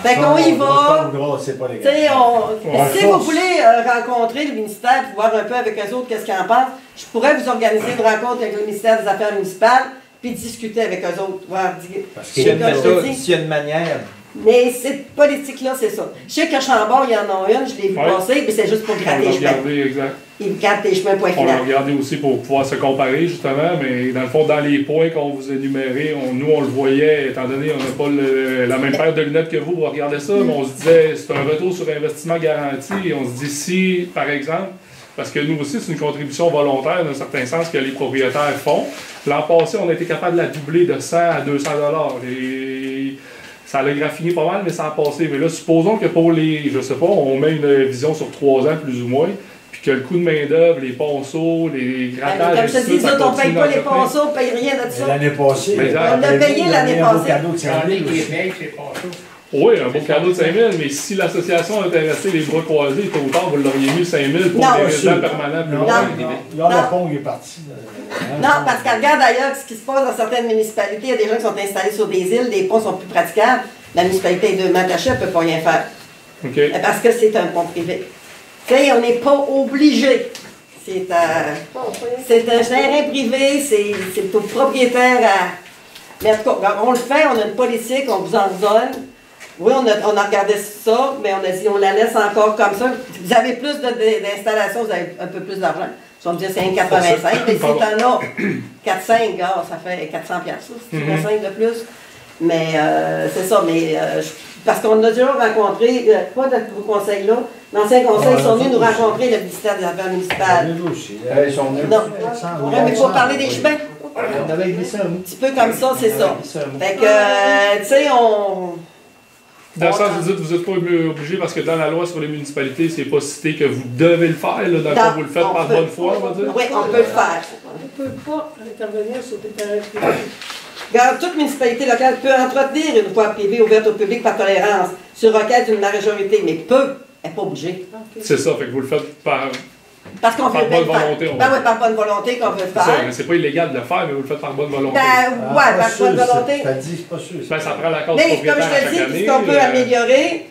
[SPEAKER 1] Fait qu'on y va.
[SPEAKER 3] C'est pas
[SPEAKER 1] Tu
[SPEAKER 3] légal.
[SPEAKER 1] sais,
[SPEAKER 5] Ouais,
[SPEAKER 1] si vous voulez rencontrer le ministère, puis voir un peu avec eux autres qu'est-ce qu'ils en pensent, je pourrais vous organiser une rencontre avec le ministère des Affaires municipales, puis discuter avec eux autres, voir.
[SPEAKER 3] Parce
[SPEAKER 1] Je
[SPEAKER 3] qu'il y
[SPEAKER 1] sais
[SPEAKER 3] a
[SPEAKER 1] comme
[SPEAKER 3] une
[SPEAKER 1] je te
[SPEAKER 3] méthode,
[SPEAKER 1] dis.
[SPEAKER 3] s'il y a une manière.
[SPEAKER 1] Mais cette politique-là, c'est ça. Je sais qu'à Chambord, il y en a une, je l'ai vu
[SPEAKER 5] Ouais.
[SPEAKER 1] passer, mais c'est juste pour
[SPEAKER 5] On
[SPEAKER 1] gratter
[SPEAKER 5] l'a
[SPEAKER 1] les chemins.
[SPEAKER 5] regardé, exact.
[SPEAKER 1] Ils grattent les chemins, point
[SPEAKER 5] On l'a
[SPEAKER 1] final.
[SPEAKER 5] regardé aussi pour pouvoir se comparer, justement, mais dans le fond, dans les points qu'on vous énumérés, nous, on le voyait, étant donné qu'on n'a pas la même paire de lunettes que vous pour regarder ça, mais on se disait, c'est un retour sur investissement garanti, et on se dit, si, par exemple, parce que nous aussi, c'est une contribution volontaire, d'un certain sens, que les propriétaires font. L'an passé, on a été capable de la doubler de 100 à 200 $. Et ça allait graffiner pas mal, mais ça a passé. Mais là, supposons que pour les, je sais pas, on met une vision sur 3 ans, plus ou moins, puis que le coût de main-d'œuvre, les ponceaux, les grattages,
[SPEAKER 1] Comme je te
[SPEAKER 5] ainsi de
[SPEAKER 1] dis,
[SPEAKER 5] suite,
[SPEAKER 1] nous autres, on ne paye
[SPEAKER 5] continue
[SPEAKER 1] pas les
[SPEAKER 5] d'entretenir.
[SPEAKER 1] ponceaux, on ne paye rien de
[SPEAKER 3] Mais
[SPEAKER 1] ça.
[SPEAKER 3] l'année passée,
[SPEAKER 5] Mais
[SPEAKER 3] il y a
[SPEAKER 5] on
[SPEAKER 1] a payé l'année
[SPEAKER 3] un beau
[SPEAKER 1] passée.
[SPEAKER 3] cadeau de
[SPEAKER 8] J'en
[SPEAKER 3] 5
[SPEAKER 8] ai
[SPEAKER 3] 000
[SPEAKER 8] qui
[SPEAKER 3] aussi.
[SPEAKER 8] payent, c'est pas chaud.
[SPEAKER 5] Oui, un beau cadeau de 5 000, mais si l'association était restée les bras croisés, tôt ou tard, vous l'auriez mis 5 000 pour
[SPEAKER 1] Non,
[SPEAKER 5] des
[SPEAKER 3] sûr.
[SPEAKER 5] résidents permanents plus
[SPEAKER 3] Non,
[SPEAKER 5] loin.
[SPEAKER 3] non. Là, le pont, il est parti.
[SPEAKER 1] Non, parce que regarde d'ailleurs ce qui se passe dans certaines municipalités. Il y a des gens qui sont installés sur des îles, les ponts sont plus praticables. La municipalité de Mataché ne peut pas rien faire.
[SPEAKER 5] OK.
[SPEAKER 1] Parce que c'est un pont privé. Tu sais, on n'est pas obligé. C'est un terrain privé, c'est au propriétaire à. Mais en tout cas, on le fait, on a une politique, on vous en donne. Oui, on a regardé ça, mais on a dit on la laisse encore comme ça. Vous avez plus d'installations, vous avez un peu plus d'argent. Si on me dit c'est un 85, mais si t'en as 4-5, ça fait 400$, si tu 5 de plus. Mais c'est ça, mais parce qu'on a déjà rencontré, pas de vos conseils-là, l'ancien conseil sont venus nous rencontrer le ministère des Affaires municipales.
[SPEAKER 2] Ils sont venus.
[SPEAKER 1] Non, mais il faut parler des chemins.
[SPEAKER 3] On avait glissé un mot.
[SPEAKER 1] Un petit peu comme ça, c'est ça. Fait que, tu sais, on.
[SPEAKER 5] Dans le sens, vous n'êtes pas obligé parce que dans la loi sur les municipalités, c'est pas cité que vous devez le faire. Là, dans le fond, vous le faites par bonne foi, on va dire.
[SPEAKER 1] Oui, on peut le faire.
[SPEAKER 6] On ne peut pas intervenir sur des terrains privés.
[SPEAKER 1] Regarde, toute municipalité locale peut entretenir une voie privée ouverte au public par tolérance, sur requête d'une majorité, mais peut, elle n'est pas obligée.
[SPEAKER 5] C'est ça, fait que vous le faites par.
[SPEAKER 1] Parce qu'on
[SPEAKER 5] Par
[SPEAKER 1] veut bien
[SPEAKER 5] bonne
[SPEAKER 1] le faire.
[SPEAKER 5] volonté, on
[SPEAKER 1] Ben
[SPEAKER 5] va
[SPEAKER 1] oui, par bonne volonté qu'on veut le
[SPEAKER 5] C'est ça,
[SPEAKER 1] faire.
[SPEAKER 5] c'est pas illégal de le faire, mais vous le faites par bonne volonté.
[SPEAKER 1] Ben ouais, par bonne volonté.
[SPEAKER 3] Ça dit, c'est pas sûr.
[SPEAKER 5] Ben, ça prend l'accord du
[SPEAKER 1] Mais comme
[SPEAKER 5] propriétaire à
[SPEAKER 1] je te
[SPEAKER 5] chaque
[SPEAKER 1] dis,
[SPEAKER 5] année.
[SPEAKER 1] ce qu'on peut améliorer,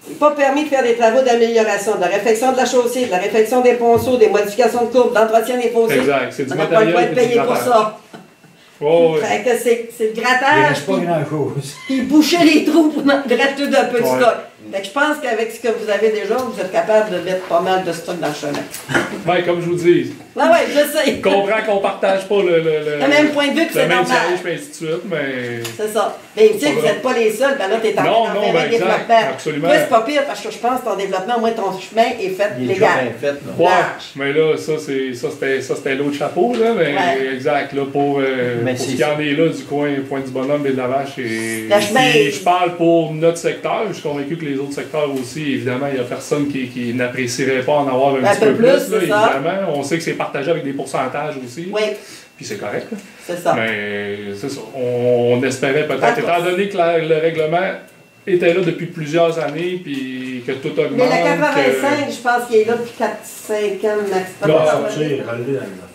[SPEAKER 1] il n'est pas permis de faire des travaux d'amélioration, de la réfection de la chaussée, de la réfection des ponceaux, des modifications de courbes, d'entretien des fossés.
[SPEAKER 5] Exact, c'est du
[SPEAKER 1] On n'a pas le droit
[SPEAKER 5] matériel.
[SPEAKER 1] de
[SPEAKER 5] et du
[SPEAKER 1] payer pour
[SPEAKER 5] grattage.
[SPEAKER 1] ça.
[SPEAKER 5] Oh, ouais.
[SPEAKER 1] Fait que c'est le
[SPEAKER 3] Il
[SPEAKER 1] grattage,
[SPEAKER 3] reste pas grand-chose.
[SPEAKER 1] puis boucher les trous pour en rajouter un peu de
[SPEAKER 5] Ouais.
[SPEAKER 1] stock. Fait que je pense qu'avec ce que vous avez déjà, vous êtes capable de mettre pas mal de stock dans le chemin.
[SPEAKER 5] Ben, comme je vous dis,
[SPEAKER 1] Ouais, ouais, je sais.
[SPEAKER 5] je comprends qu'on partage pas
[SPEAKER 1] Le même point de vue que
[SPEAKER 5] le
[SPEAKER 1] c'est
[SPEAKER 5] même
[SPEAKER 1] normal.
[SPEAKER 5] siège, puis ainsi de suite, mais.
[SPEAKER 1] C'est ça. Mais tu sais, vous n'êtes pas les seuls. Ben là, tu es en
[SPEAKER 5] Non,
[SPEAKER 1] train
[SPEAKER 5] non,
[SPEAKER 1] d'en faire
[SPEAKER 5] ben
[SPEAKER 1] un
[SPEAKER 5] exact,
[SPEAKER 1] développement.
[SPEAKER 5] absolument.
[SPEAKER 1] Toi, c'est pas pire parce que je pense que ton développement, au moins ton chemin est fait
[SPEAKER 3] Il est déjà
[SPEAKER 1] légal.
[SPEAKER 3] bien fait, là.
[SPEAKER 5] Ouais,
[SPEAKER 1] Large.
[SPEAKER 5] mais là, c'était l'autre chapeau, là, mais
[SPEAKER 1] Ouais.
[SPEAKER 5] exact, là, pour
[SPEAKER 3] Mais
[SPEAKER 5] ce
[SPEAKER 3] c'est
[SPEAKER 5] qui en est là, du coin du bonhomme et de la vache, et
[SPEAKER 1] Le chemin-
[SPEAKER 5] si je parle pour notre secteur, je suis convaincu que les autres secteurs aussi, évidemment, il n'y a personne qui n'apprécierait pas en avoir un petit peu plus, là,
[SPEAKER 1] c'est ça.
[SPEAKER 5] évidemment. On sait que c'est partagé avec des pourcentages aussi,
[SPEAKER 1] Oui,
[SPEAKER 5] puis c'est correct, là.
[SPEAKER 1] c'est ça.
[SPEAKER 5] Mais c'est ça, on espérait peut-être,
[SPEAKER 1] D'accord.
[SPEAKER 5] étant donné que le règlement était là depuis plusieurs années, puis que tout augmente.
[SPEAKER 1] Mais la 85,
[SPEAKER 5] que-
[SPEAKER 1] je pense qu'il est là depuis 4-5 ans
[SPEAKER 5] Là,
[SPEAKER 1] maximum.
[SPEAKER 3] Sortir, relever dans les affaires.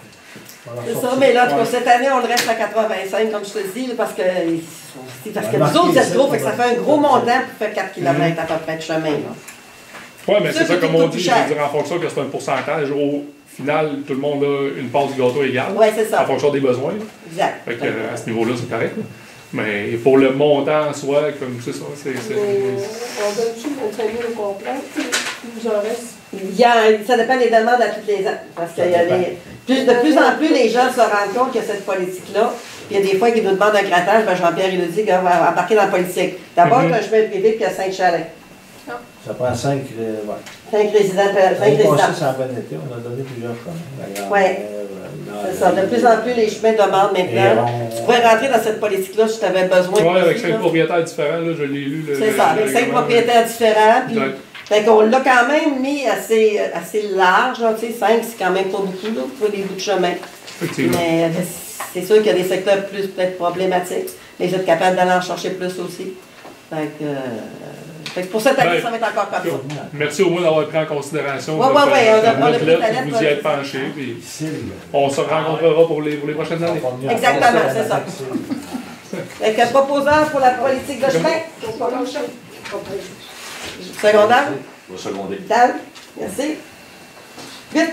[SPEAKER 1] C'est ça, mais là, pour cette année, on le reste à 85, comme je te dis, là, parce que nous autres, c'est trop, fait que ça fait un gros montant pour faire 4 km à peu près de chemin. Là.
[SPEAKER 5] Oui, mais
[SPEAKER 1] Ça,
[SPEAKER 5] c'est ça,
[SPEAKER 1] c'est
[SPEAKER 5] comme
[SPEAKER 1] tout
[SPEAKER 5] on
[SPEAKER 1] plus
[SPEAKER 5] dit, je
[SPEAKER 1] cher.
[SPEAKER 5] veux dire, en fonction que c'est un pourcentage, au final, tout le monde a une part du gâteau égale,
[SPEAKER 1] Oui, c'est
[SPEAKER 5] en
[SPEAKER 1] ça.
[SPEAKER 5] fonction des besoins. Là.
[SPEAKER 1] Exact.
[SPEAKER 5] Fait que, à ce niveau-là, c'est correct. Là. Mais pour le montant en soi, comme c'est ça, c'est.
[SPEAKER 6] On donne-tu 25 000 au complet? Il vous en reste?
[SPEAKER 1] Ça dépend des demandes à toutes les ans. Parce qu'il y a de plus en plus, les gens se rendent compte qu'il y a cette politique-là. Puis il y a des fois qu'ils nous demandent un grattage. Ben Jean-Pierre, il nous dit qu'on va embarquer dans la politique. D'abord,
[SPEAKER 5] Mhm.
[SPEAKER 1] un chemin privé, puis il y a 5 chalets.
[SPEAKER 3] Ça prend 5, ouais.
[SPEAKER 1] 5 résidents.
[SPEAKER 3] L'année
[SPEAKER 1] 5 résidents.
[SPEAKER 3] passée, c'est en bon été, on a donné plusieurs chemins.
[SPEAKER 1] Ouais. C'est ça. De plus en plus, les chemins demandent maintenant. Tu pourrais rentrer dans cette politique-là si tu avais besoin.
[SPEAKER 5] Oui, avec
[SPEAKER 1] aussi,
[SPEAKER 5] 5
[SPEAKER 1] là.
[SPEAKER 5] propriétaires différents, là, je l'ai lu.
[SPEAKER 1] C'est ça, avec 5 propriétaires différents. Puis,
[SPEAKER 5] Exact.
[SPEAKER 1] fait qu'on l'a quand même mis assez large. Là, tu sais, 5, c'est quand même pas beaucoup là, pour des bouts de chemin.
[SPEAKER 5] Effectivement.
[SPEAKER 1] Mais c'est sûr qu'il y a des secteurs plus peut-être problématiques. Mais vous êtes capable d'aller en chercher plus aussi. Fait que pour cette année,
[SPEAKER 5] Ben,
[SPEAKER 1] ça va être encore comme ça.
[SPEAKER 5] Merci au moins d'avoir pris en considération
[SPEAKER 1] Ouais,
[SPEAKER 5] notre,
[SPEAKER 1] ouais, ouais, on a
[SPEAKER 5] notre
[SPEAKER 1] pris
[SPEAKER 5] lettre,
[SPEAKER 1] ta
[SPEAKER 5] puis
[SPEAKER 1] lettre,
[SPEAKER 5] vous y
[SPEAKER 1] ouais.
[SPEAKER 5] êtes penché, puis
[SPEAKER 3] Difficile.
[SPEAKER 5] on se rencontrera pour les prochaines années.
[SPEAKER 1] Exactement, c'est ça. Fait que proposant pour la politique de chemin. Secondaire?
[SPEAKER 2] Au secondaire.
[SPEAKER 1] Vital? Merci. 8.1,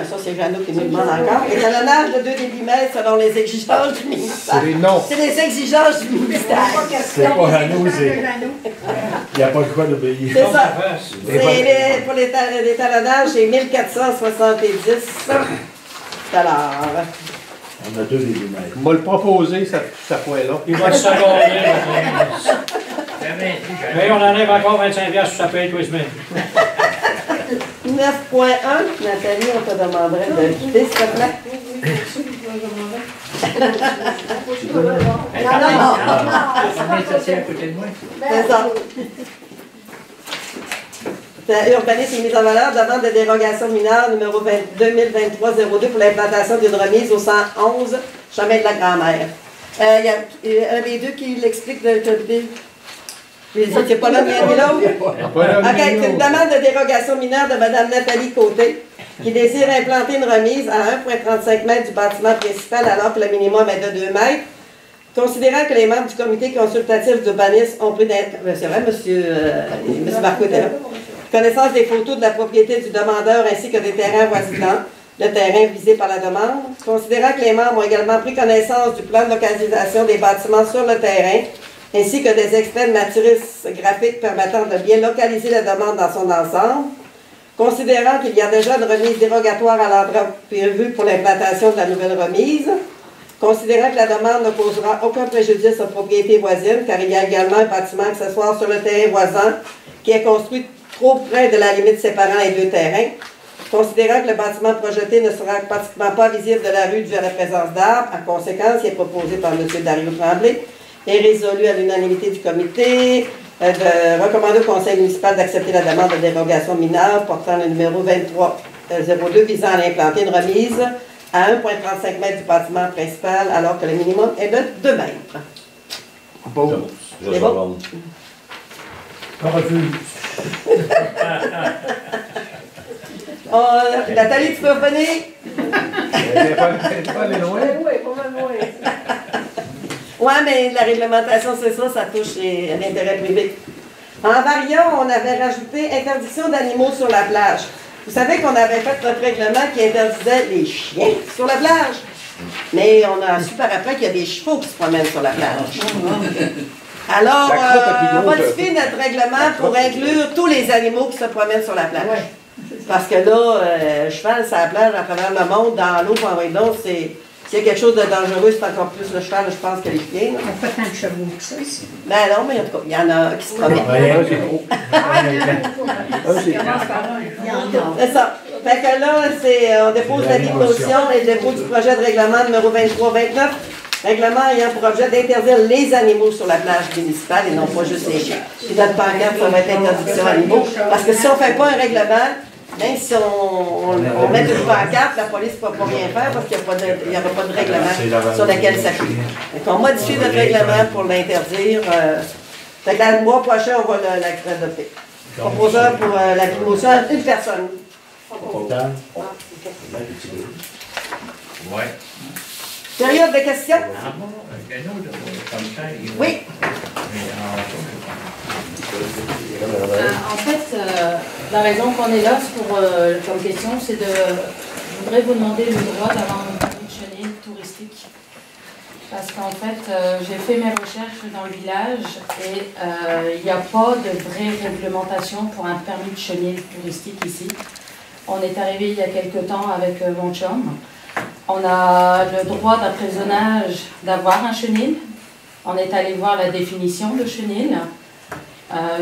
[SPEAKER 1] ça c'est Jeannot qui nous demande encore. Étalonnage de 2 débitmètres selon les exigences du ministère.
[SPEAKER 3] C'est les noms.
[SPEAKER 1] C'est les exigences du ministère.
[SPEAKER 3] C'est pas Jeannot, c'est. Il n'y a pas le choix d'obéir.
[SPEAKER 1] C'est ça. Pour l'étalonnage, c'est 1470 $.
[SPEAKER 3] On a 2 débitmètres.
[SPEAKER 2] On va le proposer, ça fois-là.
[SPEAKER 9] Il va être secondaire. Mais on enlève encore 25$ sur sa paye tous les semaines.
[SPEAKER 1] 9.1, Nathalie, on te demanderait de quitter, s'il te plaît.
[SPEAKER 8] C'est à côté de moi.
[SPEAKER 1] C'est ça. Urbanisme et mise en valeur, demande de dérogation mineure numéro 2023-02 pour l'implantation d'une remise au 111 chemin de la Grand-Mère. Il y a un des deux qui l'explique de côté. C'est pas là, ni l'autre. OK, c'est une demande de dérogation mineure de Mme Nathalie Côté, qui désire implanter une remise à 1,35 m du bâtiment principal alors que le minimum est de 2 mètres. Considérant que les membres du comité consultatif d'urbanisme ont pris c'est vrai, M. Marcoux était là. Connaissance des photos de la propriété du demandeur ainsi que des terrains voisinants, le terrain visé par la demande. Considérant que les membres ont également pris connaissance du plan de localisation des bâtiments sur le terrain, ainsi que des extraits de matrices graphiques permettant de bien localiser la demande dans son ensemble. Considérant qu'il y a déjà une remise dérogatoire à l'endroit prévu pour l'implantation de la nouvelle remise. Considérant que la demande ne causera aucun préjudice aux propriétés voisines, car il y a également un bâtiment accessoire sur le terrain voisin qui est construit trop près de la limite séparant les 2 terrains. Considérant que le bâtiment projeté ne sera pratiquement pas visible de la rue dû à la présence d'arbres, en conséquence, il est proposé par M. Dario Tremblay et résolu à l'unanimité du comité de recommander au conseil municipal d'accepter la demande de dérogation mineure portant le numéro 2302 visant à implanter une remise à 1,35 m du bâtiment principal alors que le minimum est de 2 mètres.
[SPEAKER 2] Bon.
[SPEAKER 1] C'est bon?
[SPEAKER 9] On refuse.
[SPEAKER 1] Nathalie, tu peux revenir?
[SPEAKER 2] Pas aller loin.
[SPEAKER 1] Oui, mais la réglementation, c'est ça, ça touche l'intérêt privé. En variant, on avait rajouté interdiction d'animaux sur la plage. Vous savez qu'on avait fait notre règlement qui interdisait les chiens sur la plage. Mais on a su par après qu'il y a des chevaux qui se promènent sur la plage. Alors, on modifie notre règlement pour inclure tous les animaux qui se promènent sur la plage. Parce que là, cheval, sur la plage, à travers le monde, dans l'eau, donc, s'il y a quelque chose de dangereux, c'est encore plus le cheval, je pense, que les chiens.
[SPEAKER 4] On fait tant de chevaux que ça ici.
[SPEAKER 1] Ben non, mais en tout cas, il y en a qui se promènent. C'est ça. Fait que là, on dépose l'avis de motion et le dépôt du projet de règlement numéro 2329. Règlement ayant pour objet d'interdire les animaux sur la plage municipale et non pas juste les chiens. Puis notre pancarte, ça va être interdiction animaux. Parce que si on ne fait pas un règlement, même si on met une pancarte, la police ne pourra pas rien faire parce qu'il n'y aura pas de règlement sur lequel s'appuie. Donc on modifie notre règlement pour l'interdire. Fait que le mois prochain, on va l'adopter. Proposeur pour la motion, une personne.
[SPEAKER 8] Ouais.
[SPEAKER 1] Période de questions?
[SPEAKER 8] Ah bon, un autre, comme ça.
[SPEAKER 1] Oui.
[SPEAKER 10] En fait, la raison qu'on est là comme question, c'est je voudrais vous demander le droit d'avoir un permis de chenille touristique. Parce qu'en fait, j'ai fait mes recherches dans le village et il n'y a pas de vraie réglementation pour un permis de chenille touristique ici. On est arrivé il y a quelque temps avec mon chum. On a le droit d'après zonage d'avoir un chenil. On est allé voir la définition de chenil.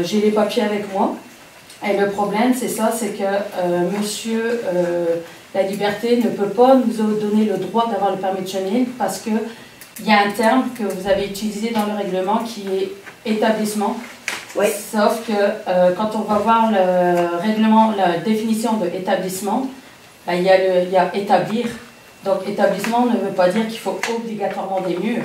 [SPEAKER 10] J'ai les papiers avec moi. Et le problème, c'est ça, c'est que Monsieur La Liberté ne peut pas nous donner le droit d'avoir le permis de chenil parce qu'il y a un terme que vous avez utilisé dans le règlement qui est établissement.
[SPEAKER 1] Oui.
[SPEAKER 10] Sauf que quand on va voir le règlement, la définition de établissement, ben, il y a établir. Donc, établissement ne veut pas dire qu'il faut obligatoirement des murs.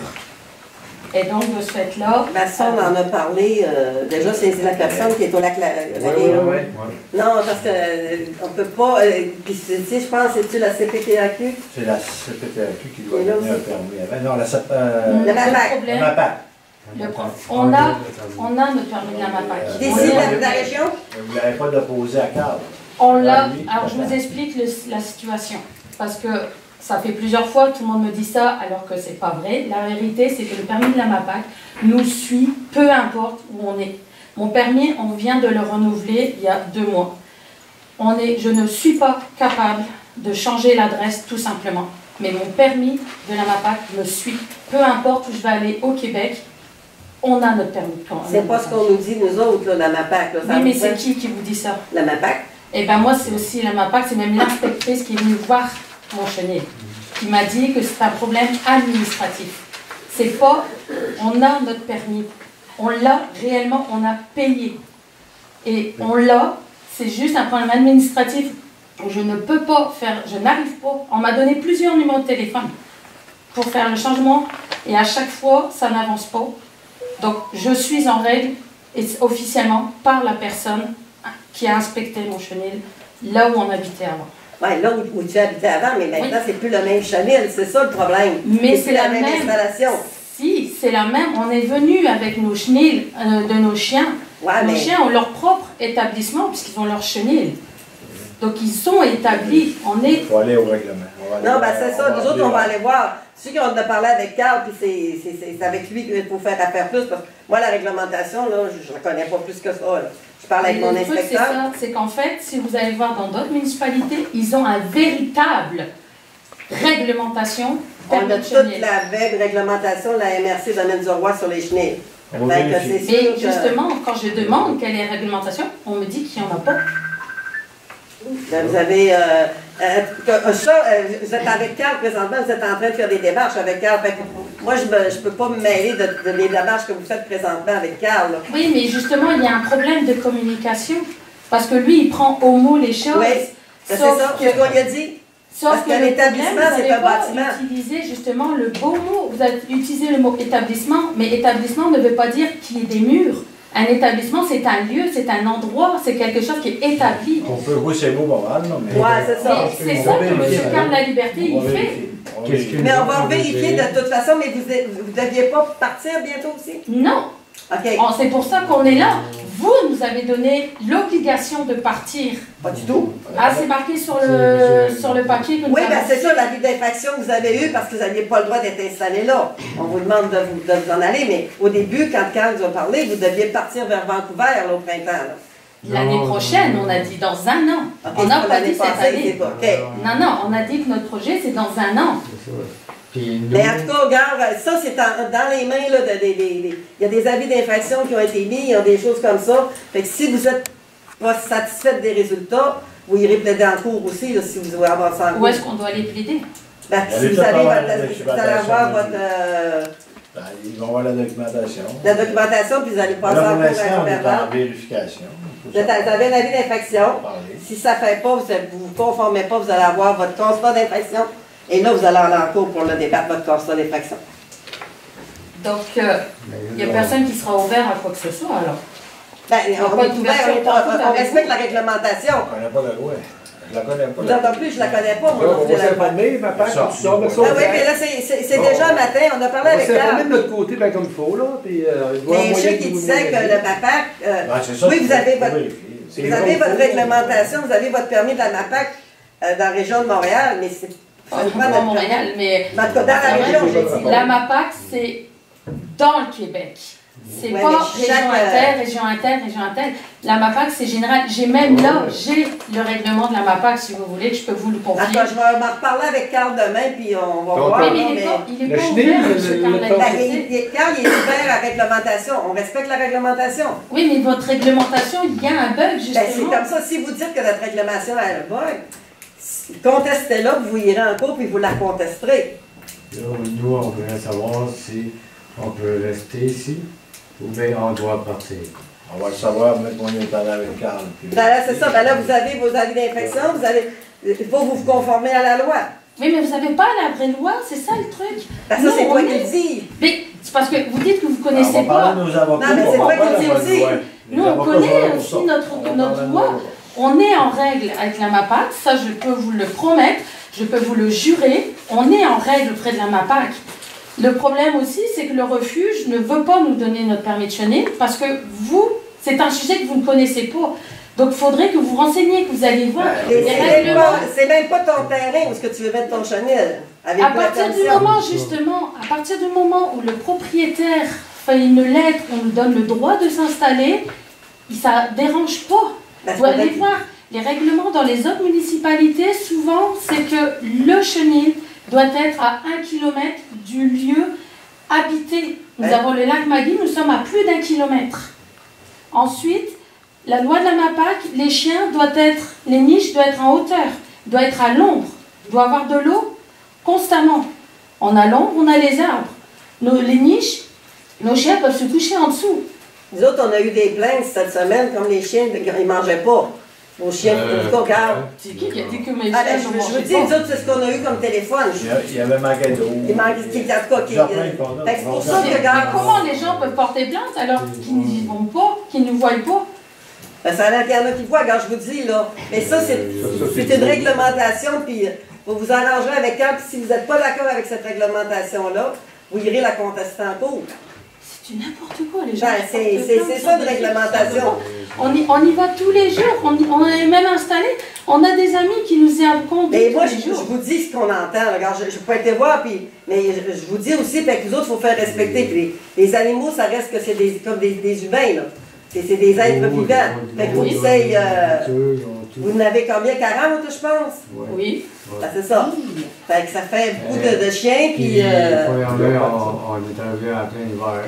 [SPEAKER 10] Et donc, de ce fait-là...
[SPEAKER 1] Ben, ça, on en a parlé. Déjà, c'est la personne qui est au lac. Non, parce qu'on ne peut pas... Puis, je pense, c'est-tu la CPTAQ?
[SPEAKER 3] C'est la CPTAQ qui doit donner un permis. Non, la
[SPEAKER 10] le problème... On a notre permis de la MAPAC.
[SPEAKER 1] D'ici de la région?
[SPEAKER 3] Vous n'avez pas déposé à Carl.
[SPEAKER 10] On l'a. Alors je vous explique la situation. Parce que ça fait plusieurs fois que tout le monde me dit ça, alors que c'est pas vrai. La vérité, c'est que le permis de la MAPAC nous suit, peu importe où on est. Mon permis, on vient de le renouveler il y a 2 mois. Je ne suis pas capable de changer l'adresse, tout simplement. Mais mon permis de la MAPAC me suit. Peu importe où je vais aller au Québec, on a notre permis.
[SPEAKER 1] C'est pas ce qu'on nous dit, nous autres, là, la MAPAC. Là,
[SPEAKER 10] oui, mais c'est qui vous dit ça?
[SPEAKER 1] La MAPAC.
[SPEAKER 10] Eh bien, moi, c'est aussi la MAPAC, c'est même l'inspectrice qui est venue voir mon chenil, qui m'a dit que c'est un problème administratif. C'est pas, on a notre permis, on l'a réellement, on a payé. Et on l'a, c'est juste un problème administratif où je ne peux pas faire, je n'arrive pas. On m'a donné plusieurs numéros de téléphone pour faire le changement et à chaque fois, ça n'avance pas. Donc, je suis en règle et officiellement par la personne qui a inspecté mon chenil là où on habitait avant.
[SPEAKER 1] Oui, là où tu habitais avant, mais maintenant, c'est plus le même chenil, c'est ça le problème.
[SPEAKER 10] Mais c'est
[SPEAKER 1] la même installation.
[SPEAKER 10] Si, c'est la même. On est venu avec nos chenils de nos chiens.
[SPEAKER 1] Ouais,
[SPEAKER 10] nos chiens ont leur propre établissement puisqu'ils ont leur chenil. Donc, ils sont établis. On est...
[SPEAKER 3] Il faut aller au règlement.
[SPEAKER 1] Non, ben c'est ça. Nous autres, on va aller voir. Ceux qui ont parlé avec Carl, puis c'est avec lui qu'il faut faire affaire plus. Parce que moi, la réglementation, là, je ne la connais pas plus que ça. Là. Je parle avec mon inspecteur.
[SPEAKER 10] C'est qu'en fait, si vous allez voir dans d'autres municipalités, ils ont une véritable réglementation.
[SPEAKER 1] On a toute la veille réglementation de la MRC Domaine du Roi sur les chenilles.
[SPEAKER 10] Et justement, quand je demande quelle est la réglementation, on me dit qu'il n'y en a pas.
[SPEAKER 1] Ben, vous avez vous êtes avec Carl présentement, vous êtes en train de faire des démarches avec Carl. Moi, je ne peux pas me mêler de les démarches que vous faites présentement avec Carl. Là.
[SPEAKER 10] Oui, mais justement, il y a un problème de communication. Parce que lui, il prend au mot les choses.
[SPEAKER 1] Oui, c'est ça, c'est ce qu'on lui a dit.
[SPEAKER 10] Sauf que
[SPEAKER 1] l'établissement, c'est un bâtiment.
[SPEAKER 10] Vous utilisez justement le beau mot. Vous avez utilisé le mot établissement, mais établissement ne veut pas dire qu'il y ait des murs. Un établissement, c'est un lieu, c'est un endroit, c'est quelque chose qui est établi.
[SPEAKER 3] On peut, oui, c'est beau, pas mal, non, mais...
[SPEAKER 1] Oui, c'est ça.
[SPEAKER 10] C'est ça que M. Carl La Liberté, il fait.
[SPEAKER 1] Mais on va vérifier de toute façon, mais vous ne deviez pas partir bientôt aussi?
[SPEAKER 10] Non.
[SPEAKER 1] OK.
[SPEAKER 10] C'est pour ça qu'on est là. Vous nous avez donné l'obligation de partir.
[SPEAKER 1] Pas du tout.
[SPEAKER 10] Ah, c'est marqué sur le papier que nous
[SPEAKER 1] oui,
[SPEAKER 10] avons.
[SPEAKER 1] bien c'est ça, l'avis d'infraction que vous avez eu parce que vous n'aviez pas le droit d'être installé là. On vous demande de vous en aller, mais au début, quand Carl nous a parlé, vous deviez partir vers Vancouver là, au printemps.
[SPEAKER 10] L'année prochaine, on a dit dans un an.
[SPEAKER 1] Okay,
[SPEAKER 10] on n'a pas dit cette année.
[SPEAKER 1] Okay.
[SPEAKER 10] Non, on a dit que notre projet, c'est dans un an.
[SPEAKER 1] Mais en tout cas, regarde, ça c'est dans les mains, là, il y a des avis d'infraction qui ont été mis, il y a des choses comme ça. Fait que si vous n'êtes pas satisfaite des résultats, vous irez plaider en cours aussi, là, si vous voulez avoir ça en cours.
[SPEAKER 10] Où est-ce qu'on doit aller plaider?
[SPEAKER 1] Ben, si vous allez avoir votre...
[SPEAKER 3] ils vont avoir la documentation.
[SPEAKER 1] La documentation, puis vous allez passer en cours à
[SPEAKER 3] on est en vérification.
[SPEAKER 1] Vous avez un avis d'infraction. Si ça ne fait pas, vous ne vous conformez pas, vous allez avoir votre constat d'infraction. Et là, vous allez aller en cours pour le débattre votre constat d'infraction.
[SPEAKER 10] Donc, il n'y a personne qui sera ouvert à quoi que ce soit, alors?
[SPEAKER 1] Ben, on respecte la réglementation.
[SPEAKER 3] On ne connaît pas la loi. Je la connais pas.
[SPEAKER 1] Vous non plus, je ne la connais pas, moi.
[SPEAKER 2] On va s'informer, ma part, quand tu sors de ça.
[SPEAKER 1] Ah oui, mais là, c'est déjà un matin, on a parlé avec Carl.
[SPEAKER 2] On va s'informer de notre côté, bien comme il faut, là.
[SPEAKER 1] Mais je sais qu'il disait que le MAPAC... Oui, vous avez votre réglementation, vous avez votre permis de la MAPAC dans la région de Montréal, mais c'est...
[SPEAKER 10] Pas Montréal, mais...
[SPEAKER 1] Dans la région, j'ai dit.
[SPEAKER 10] La MAPAC, c'est dans le Québec. C'est pas région inter. La MAPAC, c'est général. J'ai même là, j'ai le règlement de la MAPAC, si vous voulez, que je peux vous le confier.
[SPEAKER 1] Attends, je vais m'en reparler avec Carl demain, puis on va voir.
[SPEAKER 10] Oui, mais il n'est pas ouvert, M.
[SPEAKER 1] Carl, il est ouvert à la réglementation. On respecte la réglementation.
[SPEAKER 10] Oui, mais votre réglementation, il y a un bug, justement.
[SPEAKER 1] Ben, c'est comme ça. Si vous dites que notre réglementation a un bug, contestez-la, vous irez en cours, puis vous la contesterez.
[SPEAKER 11] Là, nous, on voudrait savoir si on peut rester ici ou bien on doit partir.
[SPEAKER 3] On va le savoir, mais on est allé avec Carl.
[SPEAKER 1] C'est ça. Ben là, vous avez vos avis d'infraction, il faut vous conformer à la loi.
[SPEAKER 10] Oui, mais vous n'avez pas la vraie loi, c'est ça le truc.
[SPEAKER 1] Ben ça, c'est toi qui le dis.
[SPEAKER 10] Mais c'est parce que vous dites que vous ne connaissez pas.
[SPEAKER 3] Nos avocats,
[SPEAKER 1] non, mais c'est toi qui le dis aussi.
[SPEAKER 10] Nous, on connaît aussi notre loi. On est en règle avec la MAPAC, ça je peux vous le promettre, je peux vous le jurer, on est en règle auprès de la MAPAC. Le problème aussi, c'est que le refuge ne veut pas nous donner notre permis de chenil parce que vous, c'est un sujet que vous ne connaissez pas. Donc, il faudrait que vous renseigniez, que vous allez voir les règlements.
[SPEAKER 1] C'est même pas ton terrain où est-ce que tu veux mettre ton chenil. Avec
[SPEAKER 10] À partir du moment, justement, à partir du moment où le propriétaire fait une lettre, on nous donne le droit de s'installer, ça ne dérange pas. Vous doit aller voir. Les règlements dans les autres municipalités, souvent, c'est que le chenil doit être à 1 km du lieu habité. Nous avons le lac Magui, nous sommes à plus d'1 kilomètre. Ensuite, la loi de la MAPAC, les chiens doivent être, les niches doivent être en hauteur, doivent être à l'ombre, doivent avoir de l'eau constamment. On a l'ombre, on a les arbres. Les niches, nos chiens peuvent se coucher en dessous.
[SPEAKER 1] Nous autres, on a eu des plaintes cette semaine, comme les chiens, ils ne mangeaient pas. Nos chiens, en tout cas, regarde.
[SPEAKER 10] C'est qui a dit que mes
[SPEAKER 1] Ah,
[SPEAKER 10] chiens
[SPEAKER 1] je
[SPEAKER 10] ne
[SPEAKER 1] veux
[SPEAKER 10] mangeaient
[SPEAKER 1] dire,
[SPEAKER 10] pas?
[SPEAKER 1] nous autres, c'est ce qu'on a eu comme téléphone.
[SPEAKER 3] Il y avait manqué d'eau.
[SPEAKER 1] Il manque, en tout cas, c'est pour ça que,
[SPEAKER 10] Mais
[SPEAKER 1] regarde.
[SPEAKER 10] comment les gens peuvent porter plainte alors qu'ils n'y vont pas, qu'ils ne voient pas?
[SPEAKER 1] Ben, ça a l'air qu'il y en a qui voient, quand je vous dis, là. Mais ça, c'est une réglementation, puis vous vous arrangerez avec elle, puis si vous n'êtes pas d'accord avec cette réglementation-là, vous irez la contester en cours.
[SPEAKER 10] C'est n'importe quoi, les gens.
[SPEAKER 1] Ben, c'est ça de réglementation.
[SPEAKER 10] On y va tous les jours, on est même installé. On a des amis qui nous y racontent.
[SPEAKER 1] Mais moi, je vous dis ce qu'on entend. Regarde, je peux être voir, puis, mais je vous dis aussi que les autres, il faut faire respecter. Puis les animaux, ça reste que c'est comme des humains, là. C'est des êtres vivants. Fait que vous essayez. Vous en avez combien? 40, je pense?
[SPEAKER 10] Oui.
[SPEAKER 1] Ben, c'est ça. Fait que ça fait beaucoup de chiens, puis.
[SPEAKER 11] Il faut y en avoir, on est arrivé en plein hiver.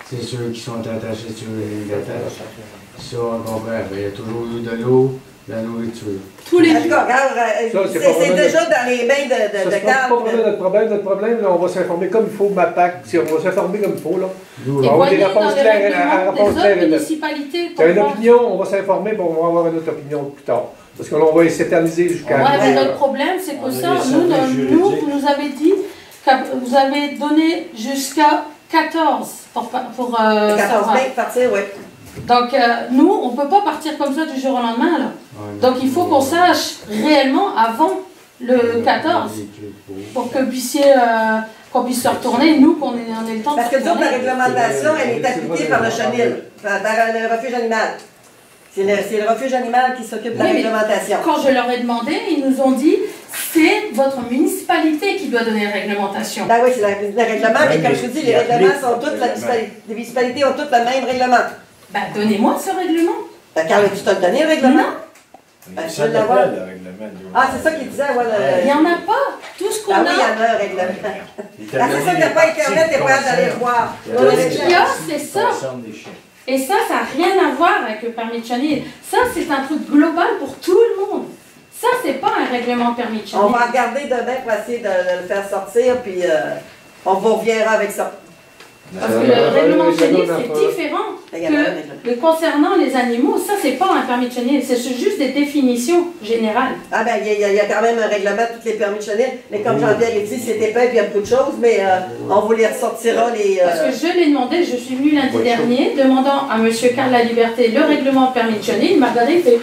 [SPEAKER 11] C'est ceux qui sont attachés sur les attaches. Ça, on comprend. Il y a toujours eu de l'eau, de la nourriture.
[SPEAKER 10] Tous les jours.
[SPEAKER 1] C'est déjà dans les mains de
[SPEAKER 2] Carl. Notre problème, là, on va s'informer comme il faut, MAPAC, on va s'informer comme il faut. Là.
[SPEAKER 10] Et
[SPEAKER 2] on va des réponses claires.
[SPEAKER 10] Tu
[SPEAKER 2] as une opinion, on va s'informer, puis on va avoir une autre opinion plus tard. Parce que là, on va s'éterniser jusqu'à...
[SPEAKER 10] Ouais, mais notre problème, c'est que ça, vous nous avez dit que vous avez donné jusqu'à 14 pour
[SPEAKER 1] 14 mai, partir, oui.
[SPEAKER 10] Donc, nous, on ne peut pas partir comme ça du jour au lendemain, là. Donc, il faut qu'on sache réellement avant le 14 pour que qu'on puisse se retourner, nous, qu'on ait le temps de se retourner.
[SPEAKER 1] Parce que d'autres, la réglementation, elle est appliquée par le chenil, par le refuge animal. C'est le refuge animal qui s'occupe de la réglementation.
[SPEAKER 10] Quand je leur ai demandé, ils nous ont dit c'est votre municipalité qui doit donner la réglementation.
[SPEAKER 1] Ben oui, c'est le règlement, mais comme je vous dis, les règlements sont toutes, les municipalités ont toutes le même règlement.
[SPEAKER 10] Ben donnez-moi ce règlement.
[SPEAKER 1] Ben Carl, tu t'as donné le règlement?
[SPEAKER 10] Non.
[SPEAKER 1] Ben, je vais l'avoir. Ah, c'est ça qu'il disait, voilà.
[SPEAKER 10] Il n'y en a pas. Tout ce qu'on a.
[SPEAKER 1] Ah oui, il y en a un règlement. Ah, c'est ça qu'il n'y a pas Internet, t'es pas capable d'aller le voir.
[SPEAKER 10] Tout ce qu'il y a, c'est ça. Et ça n'a rien à voir avec le permis de chenil. Ça, c'est un truc global pour tout le monde. Ça, c'est pas un règlement de permis de chenil.
[SPEAKER 1] On va regarder demain pour essayer de le faire sortir, puis on vous reviendra avec ça.
[SPEAKER 10] Parce que le règlement de chenil, c'est différent que concernant les animaux. Ça, c'est pas un permis de chenil. C'est juste des définitions générales.
[SPEAKER 1] Ah ben, il y a quand même un règlement de tous les permis de chenil. Mais comme Jean-Pierre a dit, c'est épais, puis il y a beaucoup de choses, mais on vous les ressortira les...
[SPEAKER 10] Parce que je l'ai demandé, je suis venue lundi dernier, demandant à M. Carl Laliberté le règlement de permis de chenil. Il m'a regardé, il fait...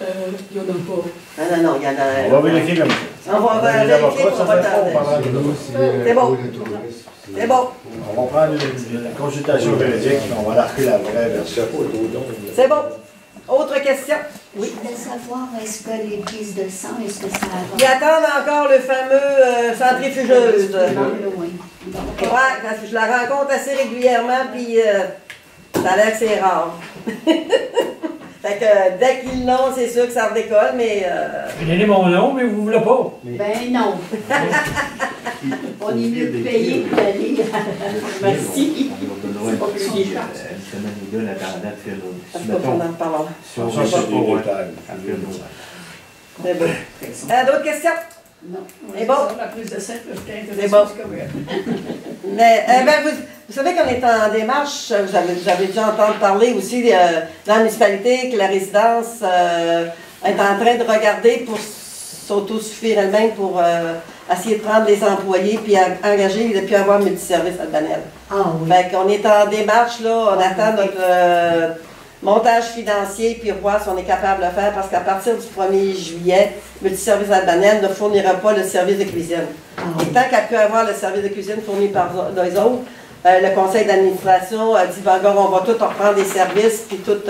[SPEAKER 10] il n'y en a pas.
[SPEAKER 1] Ah non, il y en a...
[SPEAKER 11] On va vérifier comme ça.
[SPEAKER 1] On va vérifier pour pas tarder. C'est bon. C'est bon.
[SPEAKER 11] On va prendre une consultation juridique et on va l'arquer la vraie version.
[SPEAKER 1] C'est bon. Autre question? Oui.
[SPEAKER 12] Je voulais savoir, est-ce que les prises de sang, est-ce que ça avance?
[SPEAKER 1] Ils attendent encore le fameux centrifugeuse. Ouais, parce que je la rencontre assez régulièrement, puis ça a l'air que c'est rare. Fait que dès qu'ils l'ont, c'est sûr que ça redécolle, mais...
[SPEAKER 9] J'ai donné mon nom, mais vous ne voulez pas.
[SPEAKER 12] Ben non. On est mieux payé que d'aller à la pharmacie. C'est pas plus cher.
[SPEAKER 1] On en reparlera. C'est bon. D'autres questions?
[SPEAKER 4] Non.
[SPEAKER 1] C'est bon?
[SPEAKER 4] La prise de sang,
[SPEAKER 1] c'est bon. Mais, vous savez qu'on est en démarche, vous avez dû entendre parler aussi dans la municipalité que la résidence est en train de regarder pour s'autosuffire elle-même pour essayer de prendre des employés puis engager et puis avoir multiservice à Banel.
[SPEAKER 12] Ah oui.
[SPEAKER 1] Fait qu'on est en démarche, là, on attend montage financier, puis voir si on est capable de le faire, parce qu'à partir du 1er juillet, Multiservice Albanel ne fournira pas le service de cuisine. Et tant qu'elle peut avoir le service de cuisine fourni par les autres, le conseil d'administration a dit, ben, on va tout reprendre des services, puis tout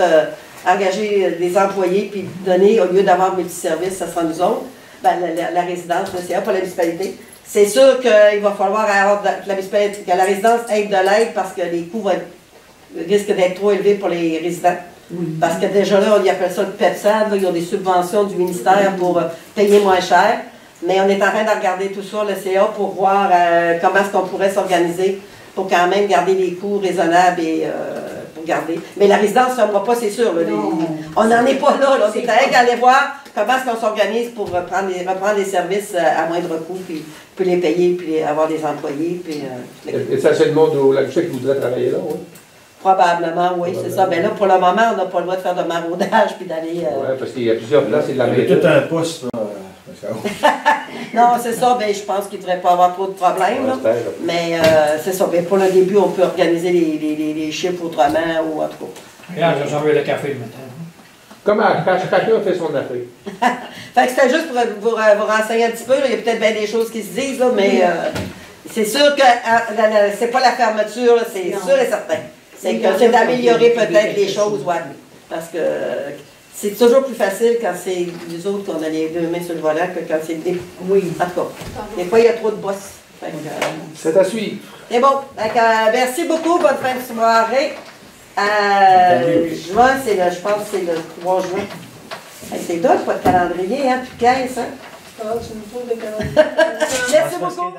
[SPEAKER 1] engager des employés, puis donner, au lieu d'avoir multiservice, ça sera nous autres, ben, la résidence, le CA, pour la municipalité. C'est sûr qu'il va falloir avoir que la résidence aide de l'aide parce que les coûts risquent d'être trop élevés pour les résidents. Parce que déjà là, on appelle ça le PEPSAD, ils ont des subventions du ministère pour payer moins cher. Mais on est en train de regarder tout ça, le CA, pour voir comment est-ce qu'on pourrait s'organiser pour quand même garder les coûts raisonnables et pour garder. Mais la résidence ne fermera pas, c'est sûr. Là, on n'en est pas là. On est en train d'aller voir comment est-ce qu'on s'organise pour reprendre les services à moindre coût, puis les payer, puis avoir des employés. Puis,
[SPEAKER 2] essentiellement au Lac-du-Chat qui voudrait travailler là, oui?
[SPEAKER 1] Probablement, oui, c'est ça. Mais là, pour le moment, on n'a pas le droit de faire de maraudage, puis d'aller...
[SPEAKER 2] Oui, parce qu'il y a plusieurs places, c'est de la
[SPEAKER 3] Il y a tout un poste, là.
[SPEAKER 1] Non, c'est ça, ben, je pense qu'il ne devrait pas avoir trop de problèmes. Là. Mais c'est ça, ben, pour le début, on peut organiser les chiffres autrement ou en tout cas.
[SPEAKER 9] Regarde, j'ai servi le café le matin.
[SPEAKER 2] Comment chacun fait son affaire.
[SPEAKER 1] Fait que c'était juste pour vous renseigner un petit peu. Là. Il y a peut-être bien des choses qui se disent, là, mais c'est sûr que c'est pas la fermeture, c'est sûr et certain. C'est que c'est d'améliorer peut-être les choses, ouais. Parce que c'est toujours plus facile quand c'est nous autres qu'on a les deux mains sur le volant que quand c'est des... Oui. En tout cas, des fois, il y a trop de boss.
[SPEAKER 2] C'est à suivre.
[SPEAKER 1] C'est bon. Merci beaucoup. Bonne fin de soirée. Juin, je pense que c'est le 3 juin. C'est d'autres, pas de calendrier, hein, puis 15, hein?
[SPEAKER 6] Ah, c'est une faute de calendrier.
[SPEAKER 1] Merci beaucoup.